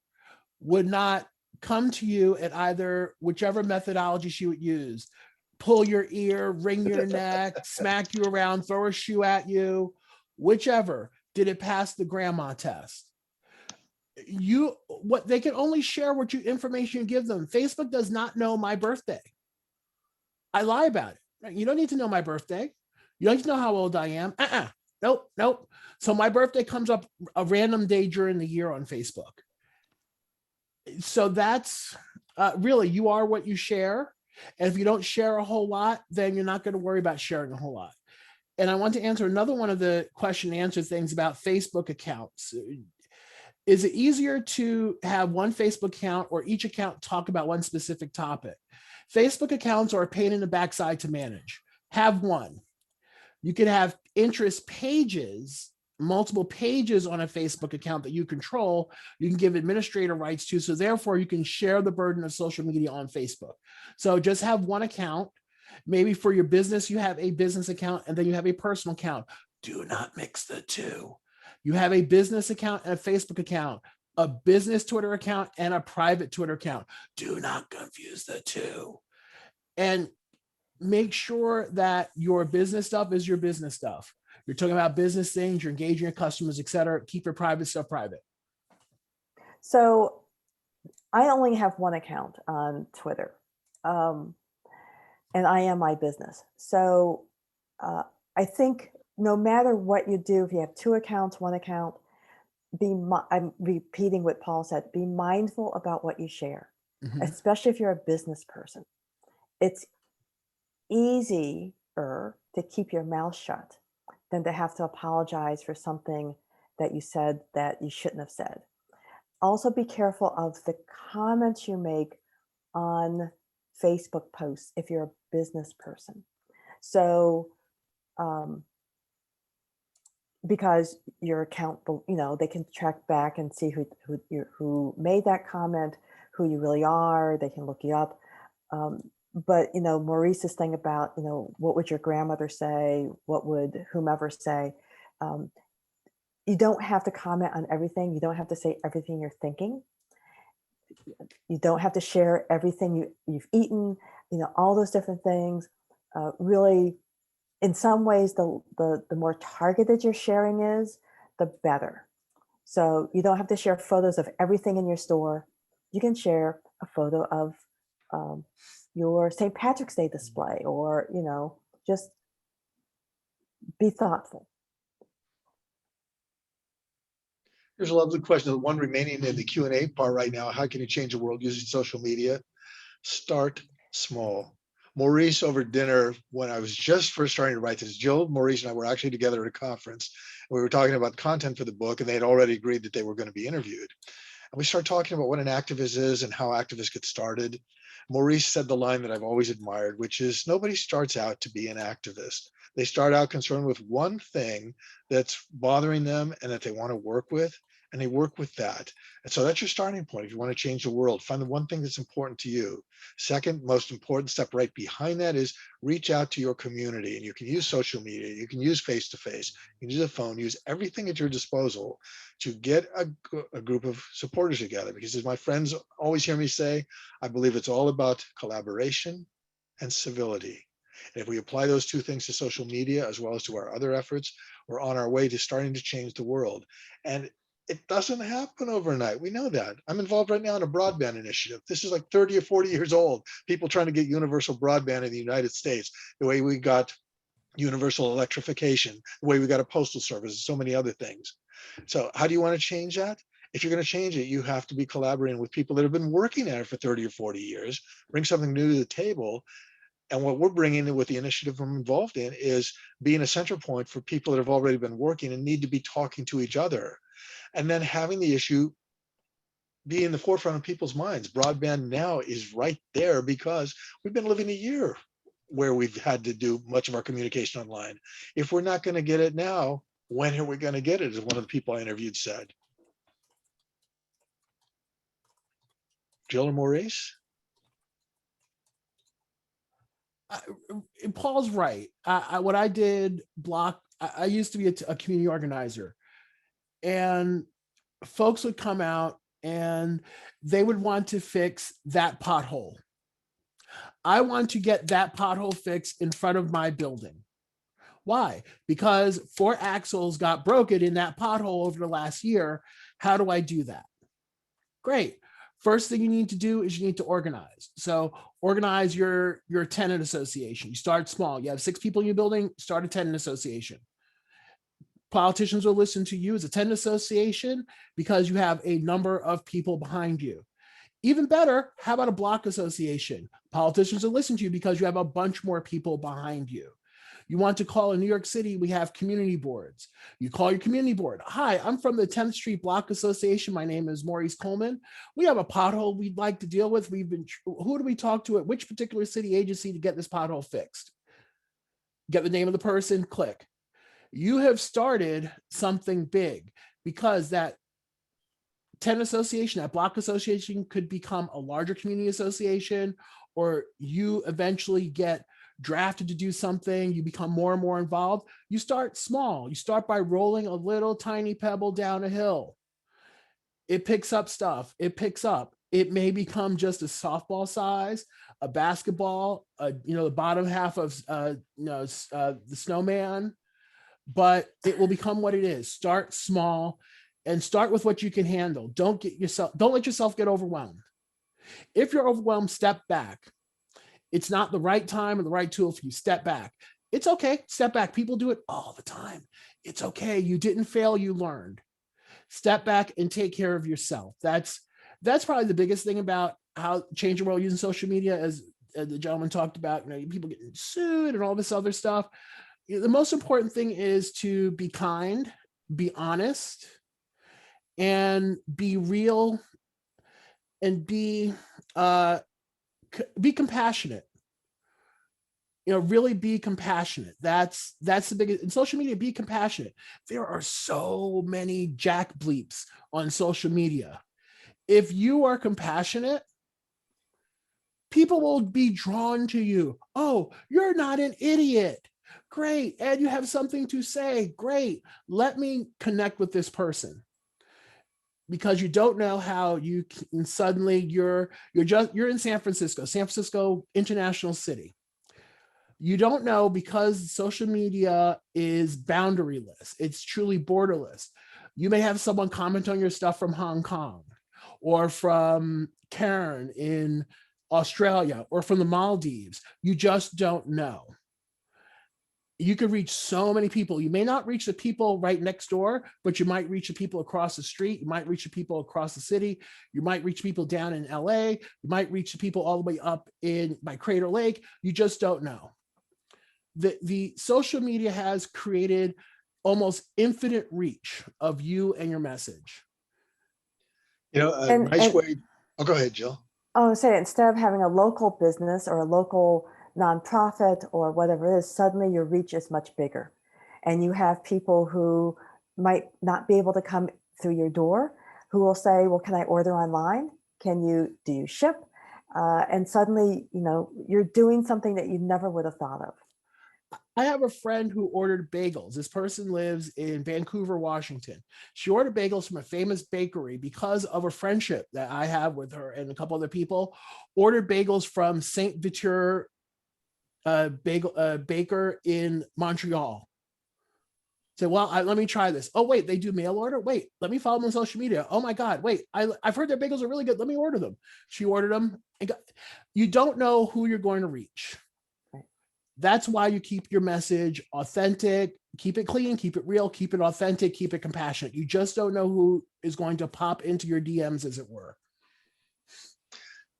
would not come to you at either whichever methodology she would use, pull your ear, wring your neck, smack you around, throw a shoe at you, whichever, did it pass the grandma test? What they can only share what information you give them. Facebook does not know my birthday. I lie about it. Right? You don't need to know my birthday. You don't need to know how old I am. Nope. So my birthday comes up a random day during the year on Facebook. So that's really, you are what you share. And if you don't share a whole lot, then you're not going to worry about sharing a whole lot. And I want to answer another one of the question and answer things about Facebook accounts. Is it easier to have one Facebook account or each account talk about one specific topic? Facebook accounts are a pain in the backside to manage. Have one. You can have interest pages, multiple pages on a Facebook account that you control. You can give administrator rights to, so therefore you can share the burden of social media on Facebook. So just have one account. Maybe for your business, you have a business account and then you have a personal account. Do not mix the two. You have a business account and a Facebook account, a business Twitter account and a private Twitter account. Do not confuse the two. And make sure that your business stuff is your business stuff. You're talking about business things, you're engaging your customers, et cetera. Keep your private stuff private. So I only have one account on Twitter, and I am my business. So I think no matter what you do, if you have two accounts, one account, I'm repeating what Paul said, be mindful about what you share, especially if you're a business person. It's easier to keep your mouth shut than to have to apologize for something that you said that you shouldn't have said. Also be careful of the comments you make on Facebook posts if you're a business person. So, because your account, they can track back and see who made that comment, who you really are. They can look you up. But Maurice's thing about what would your grandmother say, what would whomever say, you don't have to comment on everything. You don't have to say everything you're thinking. You don't have to share everything you've eaten, all those different things. Really, in some ways, the more targeted your sharing is, the better. So you don't have to share photos of everything in your store. You can share a photo of your St. Patrick's Day display, or, just be thoughtful. Here's a lovely question. The one remaining in the Q&A part right now. How can you change the world using social media? Start small. Maurice, over dinner, when I was just first starting to write this, Jill, Maurice, and I were actually together at a conference. We were talking about content for the book, and they had already agreed that they were going to be interviewed. And we started talking about what an activist is and how activists get started. Maurice said the line that I've always admired, which is nobody starts out to be an activist. They start out concerned with one thing that's bothering them and that they want to work with, and they work with that. And so that's your starting point. If you want to change the world, find the one thing that's important to you. Second, most important step right behind that is reach out to your community. And you can use social media, you can use face-to-face, you can use a phone, use everything at your disposal to get a group of supporters together. Because as my friends always hear me say, I believe it's all about collaboration and civility. And if we apply those two things to social media as well as to our other efforts, we're on our way to starting to change the world. And it doesn't happen overnight. We know that. I'm involved right now in a broadband initiative. This is like 30 or 40 years old. People trying to get universal broadband in the United States, the way we got universal electrification, the way we got a postal service, and so many other things. So how do you want to change that? If you're going to change it, you have to be collaborating with people that have been working at it for 30 or 40 years, bring something new to the table. And what we're bringing in with the initiative I'm involved in is being a center point for people that have already been working and need to be talking to each other. And then having the issue be in the forefront of people's minds. Broadband now is right there because we've been living a year where we've had to do much of our communication online. If we're not going to get it now, when are we going to get it, as one of the people I interviewed said. Jill or Maurice? Paul's right. What I did I used to be a community organizer, and folks would come out and they would want to fix that pothole. I want to get that pothole fixed in front of my building. Why? Because 4 axles got broken in that pothole over the last year. How do I do that? Great. First thing you need to do is you need to organize. So organize your tenant association. You start small. You have 6 people in your building, start a tenant association. Politicians will listen to you as a tenant association because you have a number of people behind you. Even better, how about a block association? Politicians will listen to you because you have a bunch more people behind you. You want to call in New York City, we have community boards. You call your community board. Hi, I'm from the 10th Street Block Association. My name is Maurice Coleman. We have a pothole we'd like to deal with. Who do we talk to at which particular city agency to get this pothole fixed? Get the name of the person, click. You have started something big, because that 10 association, that block association could become a larger community association, or you eventually get drafted to do something, you become more and more involved. You start small. You start by rolling a little tiny pebble down a hill. It picks up stuff. It picks up. It may become just a softball size, a basketball, the bottom half of the snowman, but it will become what it is. Start small and start with what you can handle. Don't let yourself get overwhelmed. If you're overwhelmed, step back. It's not the right time or the right tool for you. Step back. It's okay. Step back. People do it all the time. It's okay. You didn't fail. You learned. Step back and take care of yourself. That's probably the biggest thing about how change the world using social media, as the gentleman talked about, people getting sued and all this other stuff. The most important thing is to be kind, be honest, and be real, and be compassionate. Really be compassionate. That's the biggest in social media. Be compassionate. There are so many jack bleeps on social media. If you are compassionate, people will be drawn to you. Oh, you're not an idiot. Great. And you have something to say. Great. Let me connect with this person. Because you don't know how you can suddenly you're in San Francisco international city. You don't know, because social media is boundaryless. It's truly borderless. You may have someone comment on your stuff from Hong Kong, or from Karen in Australia, or from the Maldives. You just don't know. You could reach so many people. You may not reach the people right next door, but you might reach the people across the street. You might reach the people across the city. You might reach people down in LA. You might reach the people all the way up by Crater Lake. You just don't know. The social media has created almost infinite reach of you and your message. Nice way. Oh, go ahead, Jill. Say, instead of having a local business or a local nonprofit or whatever it is, suddenly your reach is much bigger. And you have people who might not be able to come through your door, who will say, well, can I order online? Do you ship? And suddenly, you're doing something that you never would have thought of. I have a friend who ordered bagels. This person lives in Vancouver, Washington. She ordered bagels from a famous bakery because of a friendship that I have with her and a couple other people. Ordered bagels from Saint Viateur baker in Montreal. Say, well, let me try this. Oh, wait, they do mail order? Wait, let me follow them on social media. Oh my God, wait, I've heard their bagels are really good. Let me order them. She ordered them. You don't know who you're going to reach. That's why you keep your message authentic, keep it clean, keep it real, keep it authentic, keep it compassionate. You just don't know who is going to pop into your DMs, as it were.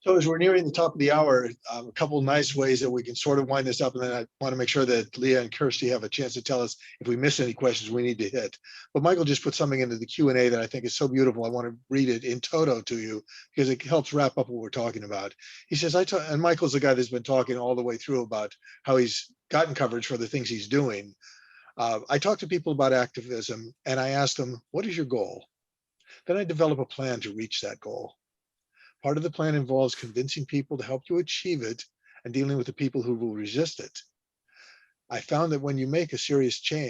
So as we're nearing the top of the hour, a couple of nice ways that we can sort of wind this up, and then I want to make sure that Leah and Kirsty have a chance to tell us if we miss any questions we need to hit. But Michael just put something into the Q&A that I think is so beautiful. I want to read it in toto to you because it helps wrap up what we're talking about. He says, and Michael's the guy that's been talking all the way through about how he's gotten coverage for the things he's doing. I talk to people about activism and I ask them, what is your goal? Then I develop a plan to reach that goal. Part of the plan involves convincing people to help you achieve it and dealing with the people who will resist it. I found that when you make a serious when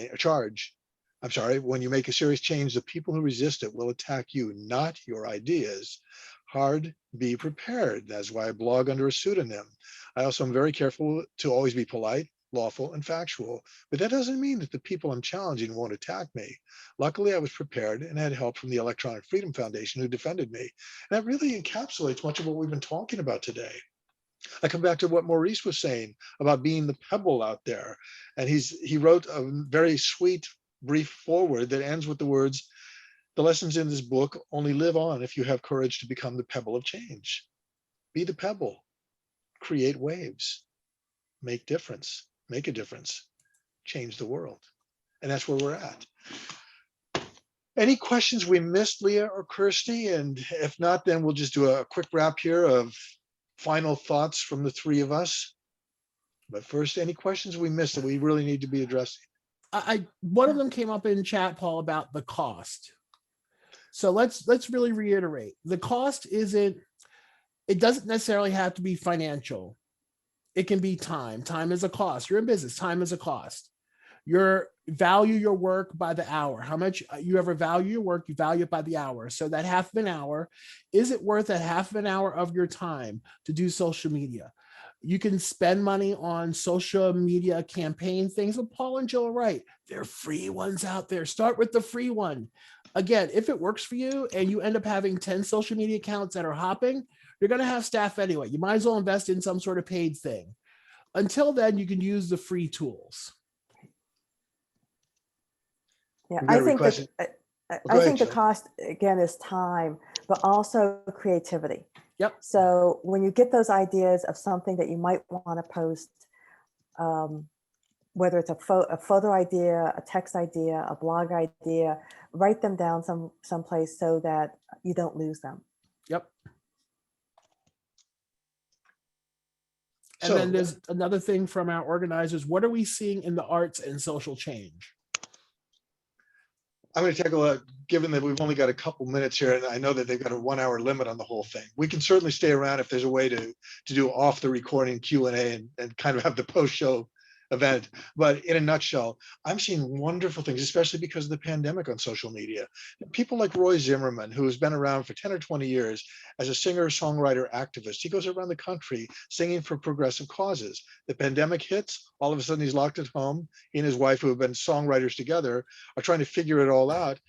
you make a serious change, the people who resist it will attack you, not your ideas. Hard, be prepared. That's why I blog under a pseudonym. I also am very careful to always be polite, lawful, and factual, but that doesn't mean that the people I'm challenging won't attack me. Luckily, I was prepared and had help from the Electronic Freedom Foundation who defended me. And that really encapsulates much of what we've been talking about today. I come back to what Maurice was saying about being the pebble out there. And he wrote a very sweet, brief foreword that ends with the words, "The lessons in this book only live on if you have courage to become the pebble of change." Be the pebble, create waves, make a difference, change the world. And that's where we're at. Any questions we missed, Leah or Kirsty? And if not, then we'll just do a quick wrap here of final thoughts from the three of us. But first, any questions we missed that we really need to be addressing? One of them came up in chat, Paul, about the cost. So let's really reiterate. The cost it doesn't necessarily have to be financial. It can be time. Time is a cost. You're in business. Time is a cost. Value your work by the hour. How much you ever value your work, you value it by the hour. So that half of an hour, is it worth that half of an hour of your time to do social media? You can spend money on social media campaign things, but Paul and Jill are right. There are free ones out there. Start with the free one. Again, if it works for you and you end up having 10 social media accounts that are hopping, you're going to have staff anyway. You might as well invest in some sort of paid thing. Until then, you can use the free tools. Yeah, We got a request. I think the cost, again, is time, but also creativity. Yep. So when you get those ideas of something that you might want to post, whether it's a photo idea, a text idea, a blog idea, write them down someplace so that you don't lose them. Yep. And then there's another thing from our organizers. What are we seeing in the arts and social change? I'm going to take a look, given that we've only got a couple minutes here, and I know that they've got a 1 hour limit on the whole thing. We can certainly stay around if there's a way to do off the recording Q&A and kind of have the post-show event. But in a nutshell, I'm seeing wonderful things, especially because of the pandemic on social media. People like Roy Zimmerman, who has been around for 10 or 20 years as a singer, songwriter, activist. He goes around the country singing for progressive causes. The pandemic hits, all of a sudden he's locked at home. He and his wife, who have been songwriters together, are trying to figure it all out.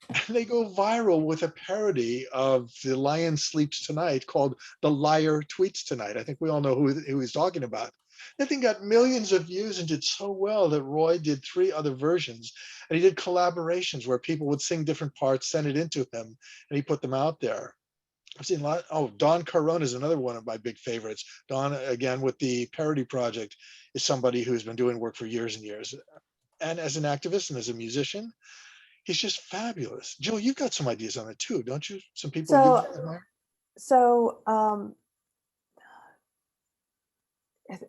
And they go viral with a parody of The Lion Sleeps Tonight called The Liar Tweets Tonight. I think we all know who he's talking about. That thing got millions of views and did so well that Roy did 3 other versions. And he did collaborations where people would sing different parts, send it into him, and he put them out there. I've seen a lot. Oh, Don Carone is another one of my big favorites. Don, again, with the parody project, is somebody who's been doing work for years and years. And as an activist and as a musician, he's just fabulous. Jill, you've got some ideas on it too, don't you? Some people you admire?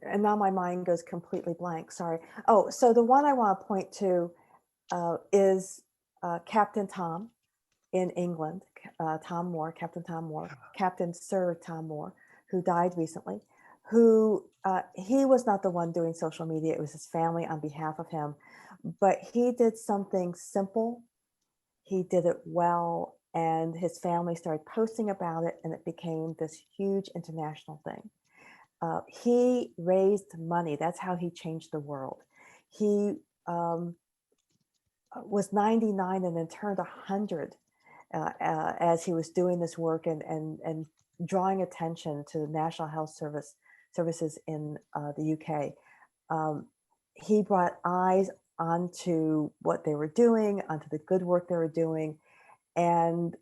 And now my mind goes completely blank, sorry. Oh, so the one I want to point to is Captain Tom in England, Captain Sir Tom Moore, who died recently, who he was not the one doing social media, it was his family on behalf of him, but he did something simple, he did it well, and his family started posting about it, and it became this huge international thing. He raised money. That's how he changed the world. He was 99 and then turned 100 as he was doing this work and drawing attention to the National Health Services in the UK. He brought eyes onto what they were doing, onto the good work they were doing, and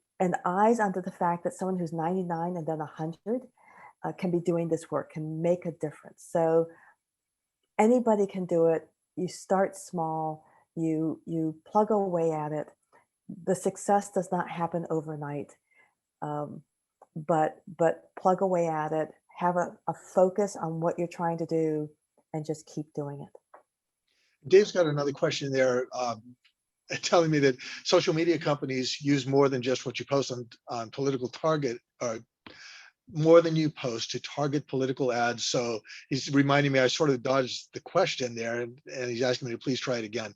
eyes onto the fact that someone who's 99 and then 100 can be doing this work, can make a difference. So anybody can do it. You start small, you plug away at it. The success does not happen overnight, but plug away at it, have a focus on what you're trying to do, and just keep doing it. Dave's got another question there, telling me that social media companies use more than just what you post on political target or more than you post to target political ads. So he's reminding me, I sort of dodged the question there, and he's asking me to please try it again.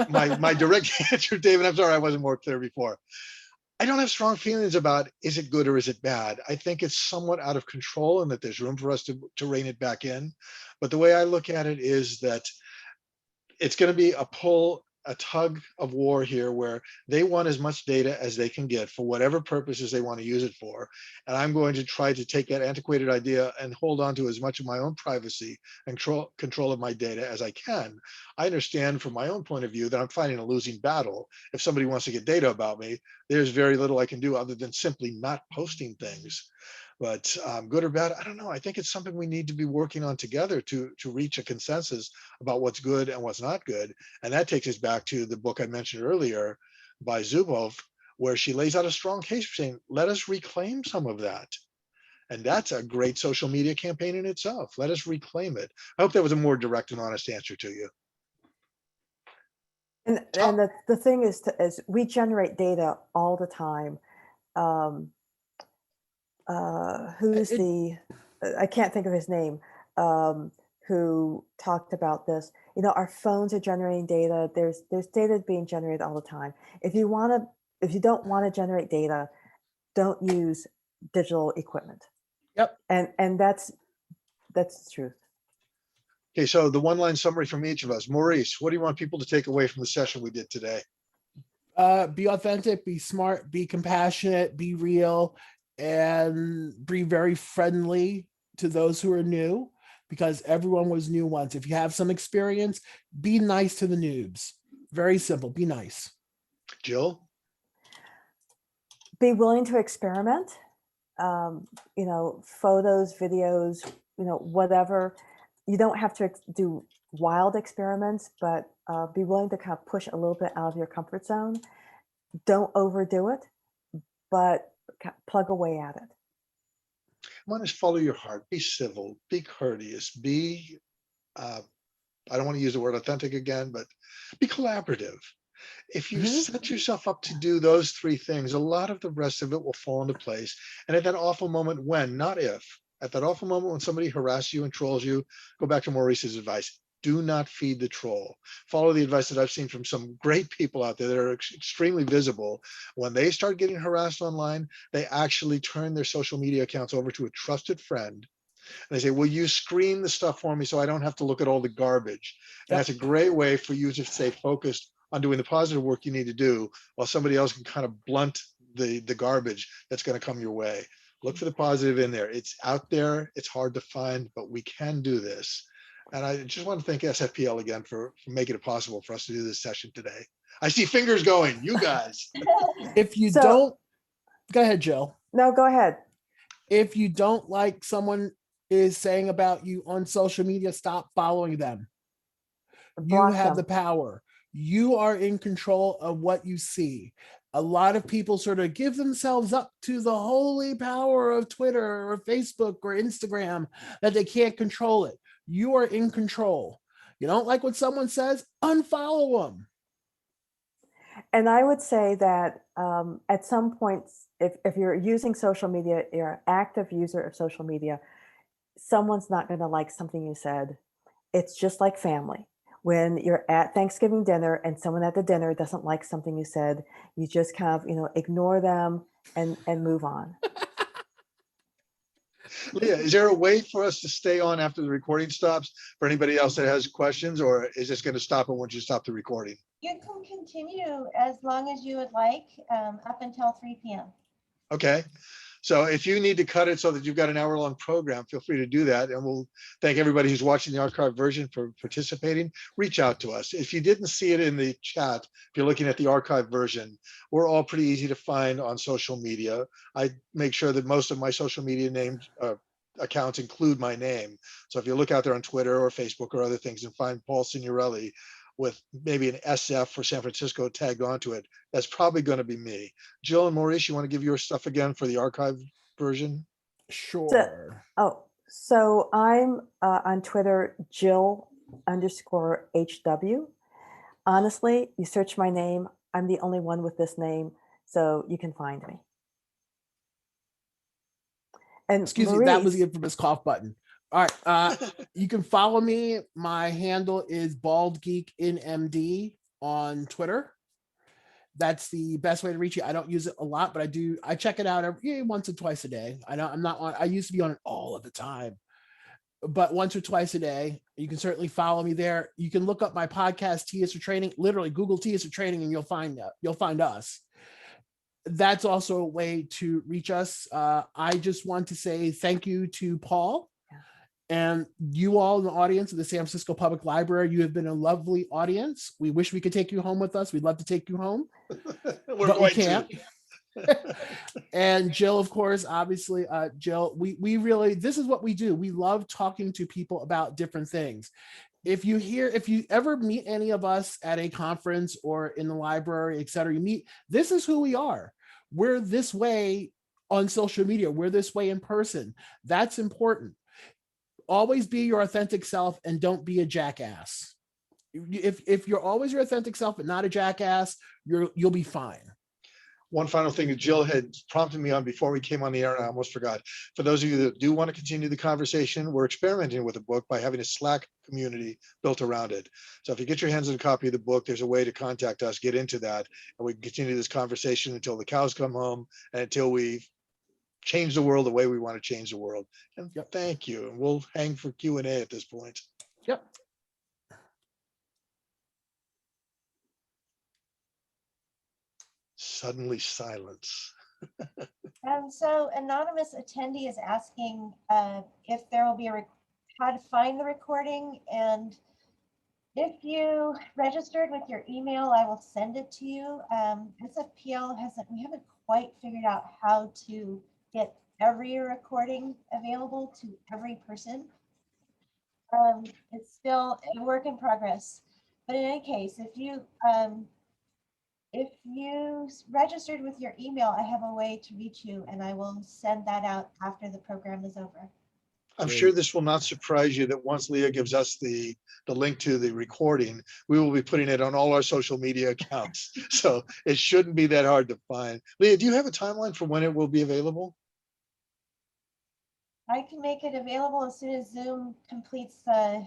My direct answer, David, I'm sorry I wasn't more clear before. I don't have strong feelings about is it good or is it bad. I think it's somewhat out of control and that there's room for us to rein it back in. But the way I look at it is that it's going to be a tug of war here where they want as much data as they can get for whatever purposes they want to use it for. And I'm going to try to take that antiquated idea and hold on to as much of my own privacy and control of my data as I can. I understand from my own point of view that I'm fighting a losing battle. If somebody wants to get data about me, there's very little I can do other than simply not posting things. But good or bad, I don't know. I think it's something we need to be working on together to reach a consensus about what's good and what's not good. And that takes us back to the book I mentioned earlier by Zuboff, where she lays out a strong case for saying, let us reclaim some of that. And that's a great social media campaign in itself. Let us reclaim it. I hope that was a more direct and honest answer to you. And the thing is we generate data all the time. I can't think of his name, who talked about this. You know, our phones are generating data. There's data being generated all the time. If you don't want to generate data, don't use digital equipment. Yep. And that's the truth. Okay, so the one-line summary from each of us. Maurice, what do you want people to take away from the session we did today? Be authentic, be smart, be compassionate, be real, and be very friendly to those who are new, because everyone was new once. If you have some experience, be nice to the noobs. Very simple, be nice. Jill? Be willing to experiment. You know, photos, videos, you know, whatever. You don't have to do wild experiments, but be willing to kind of push a little bit out of your comfort zone. Don't overdo it, but plug away at it. One is follow your heart, be civil, be courteous, be, I don't want to use the word authentic again, but be collaborative. If you set yourself up to do those three things, a lot of the rest of it will fall into place. And at that awful moment when, not if, at that awful moment when somebody harasses you and trolls you, go back to Maurice's advice. Do not feed the troll. Follow the advice that I've seen from some great people out there that are extremely visible. When they start getting harassed online, they actually turn their social media accounts over to a trusted friend. And they say, will you screen the stuff for me so I don't have to look at all the garbage? And that's a great way for you to stay focused on doing the positive work you need to do while somebody else can kind of blunt the garbage that's going to come your way. Look for the positive in there. It's out there. It's hard to find, but we can do this. And I just want to thank SFPL again for making it possible for us to do this session today. I see fingers going, you guys. If you don't, go ahead, Jill. No, go ahead. If you don't like someone is saying about you on social media, stop following them. You have the power. You are in control of what you see. A lot of people sort of give themselves up to the holy power of Twitter or Facebook or Instagram that they can't control it. You are in control. You don't like what someone says, unfollow them. And I would say that at some points, if you're using social media, you're an active user of social media, someone's not going to like something you said. It's just like family. When you're at Thanksgiving dinner and someone at the dinner doesn't like something you said, you just kind of, you know, ignore them and move on. Leah, is there a way for us to stay on after the recording stops for anybody else that has questions, or is this going to stop it once you stop the recording? You can continue as long as you would like, up until 3 p.m. Okay. So if you need to cut it so that you've got an hour-long program, feel free to do that. And we'll thank everybody who's watching the archived version for participating. Reach out to us. If you didn't see it in the chat, if you're looking at the archived version, we're all pretty easy to find on social media. I make sure that most of my social media names accounts include my name. So if you look out there on Twitter or Facebook or other things and find Paul Signorelli with maybe an SF for San Francisco tagged onto it, that's probably going to be me. Jill and Maurice, you want to give your stuff again for the archived version? Sure. So I'm on Twitter, Jill_HW. Honestly, you search my name, I'm the only one with this name, so you can find me. And Excuse me, that was the Maurice, infamous cough button. All right, you can follow me. My handle is baldgeekinmd on Twitter. That's the best way to reach you. I don't use it a lot, but I check it out every once or twice a day. I'm not on, I used to be on it all of the time, but once or twice a day. You can certainly follow me there. You can look up my podcast, T is for Training. Literally Google T is for Training and you'll find us. That's also a way to reach us. I just want to say thank you to Paul and you all in the audience of the San Francisco Public Library. You have been a lovely audience. We wish we could take you home with us. We'd love to take you home, but we can't. And Jill, of course, obviously, Jill, we really, this is what we do. We love talking to people about different things. If you ever meet any of us at a conference or in the library, et cetera, this is who we are. We're this way on social media. We're this way in person. That's important. Always be your authentic self and don't be a jackass. If you're always your authentic self but not a jackass, you'll be fine. One final thing that Jill had prompted me on before we came on the air, and I almost forgot. For those of you that do want to continue the conversation, we're experimenting with the book by having a Slack community built around it. So if you get your hands on a copy of the book, there's a way to contact us, get into that, and we can continue this conversation until the cows come home and until we change the world the way we want to change the world. And thank you. And we'll hang for Q&A at this point. Yep. Suddenly silence. So anonymous attendee is asking if there will be how to find the recording, and if you registered with your email, I will send it to you. SFPL we haven't quite figured out how to get every recording available to every person. It's still a work in progress, but in any case, if you registered with your email, I have a way to reach you, and I will send that out after the program is over. I'm sure this will not surprise you that once Leah gives us the link to the recording, we will be putting it on all our social media accounts. So it shouldn't be that hard to find. Leah, do you have a timeline for when it will be available? I can make it available as soon as Zoom completes the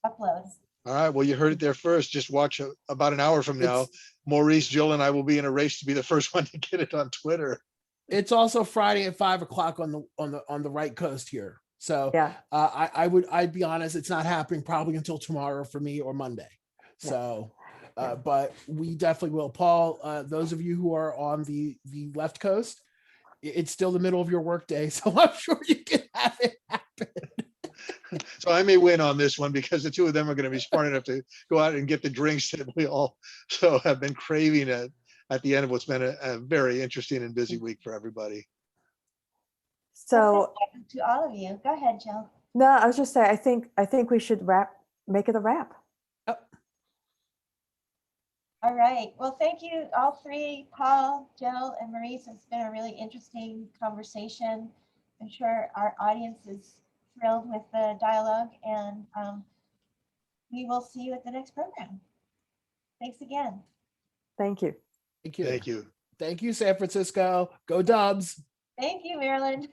upload. All right, well, you heard it there first. Just watch about an hour from now. Maurice, Jill, and I will be in a race to be the first one to get it on Twitter. It's also Friday at 5 o'clock on the right coast here. So yeah, I'd be honest, it's not happening probably until tomorrow for me or Monday. So, but we definitely will. Paul, those of you who are on the left coast, it's still the middle of your workday, so I'm sure you can have it happen. So I may win on this one because the two of them are going to be smart enough to go out and get the drinks that we all so have been craving at the end of what's been a very interesting and busy week for everybody. So to all of you, go ahead, Jill. No, I was just saying, I think we should make it a wrap. Oh. All right. Well, thank you all three, Paul, Jill, and Maurice. It's been a really interesting conversation. I'm sure our audience is thrilled with the dialogue, and we will see you at the next program. Thanks again. Thank you. Thank you. Thank you. Thank you, San Francisco. Go Dubs. Thank you, Maryland.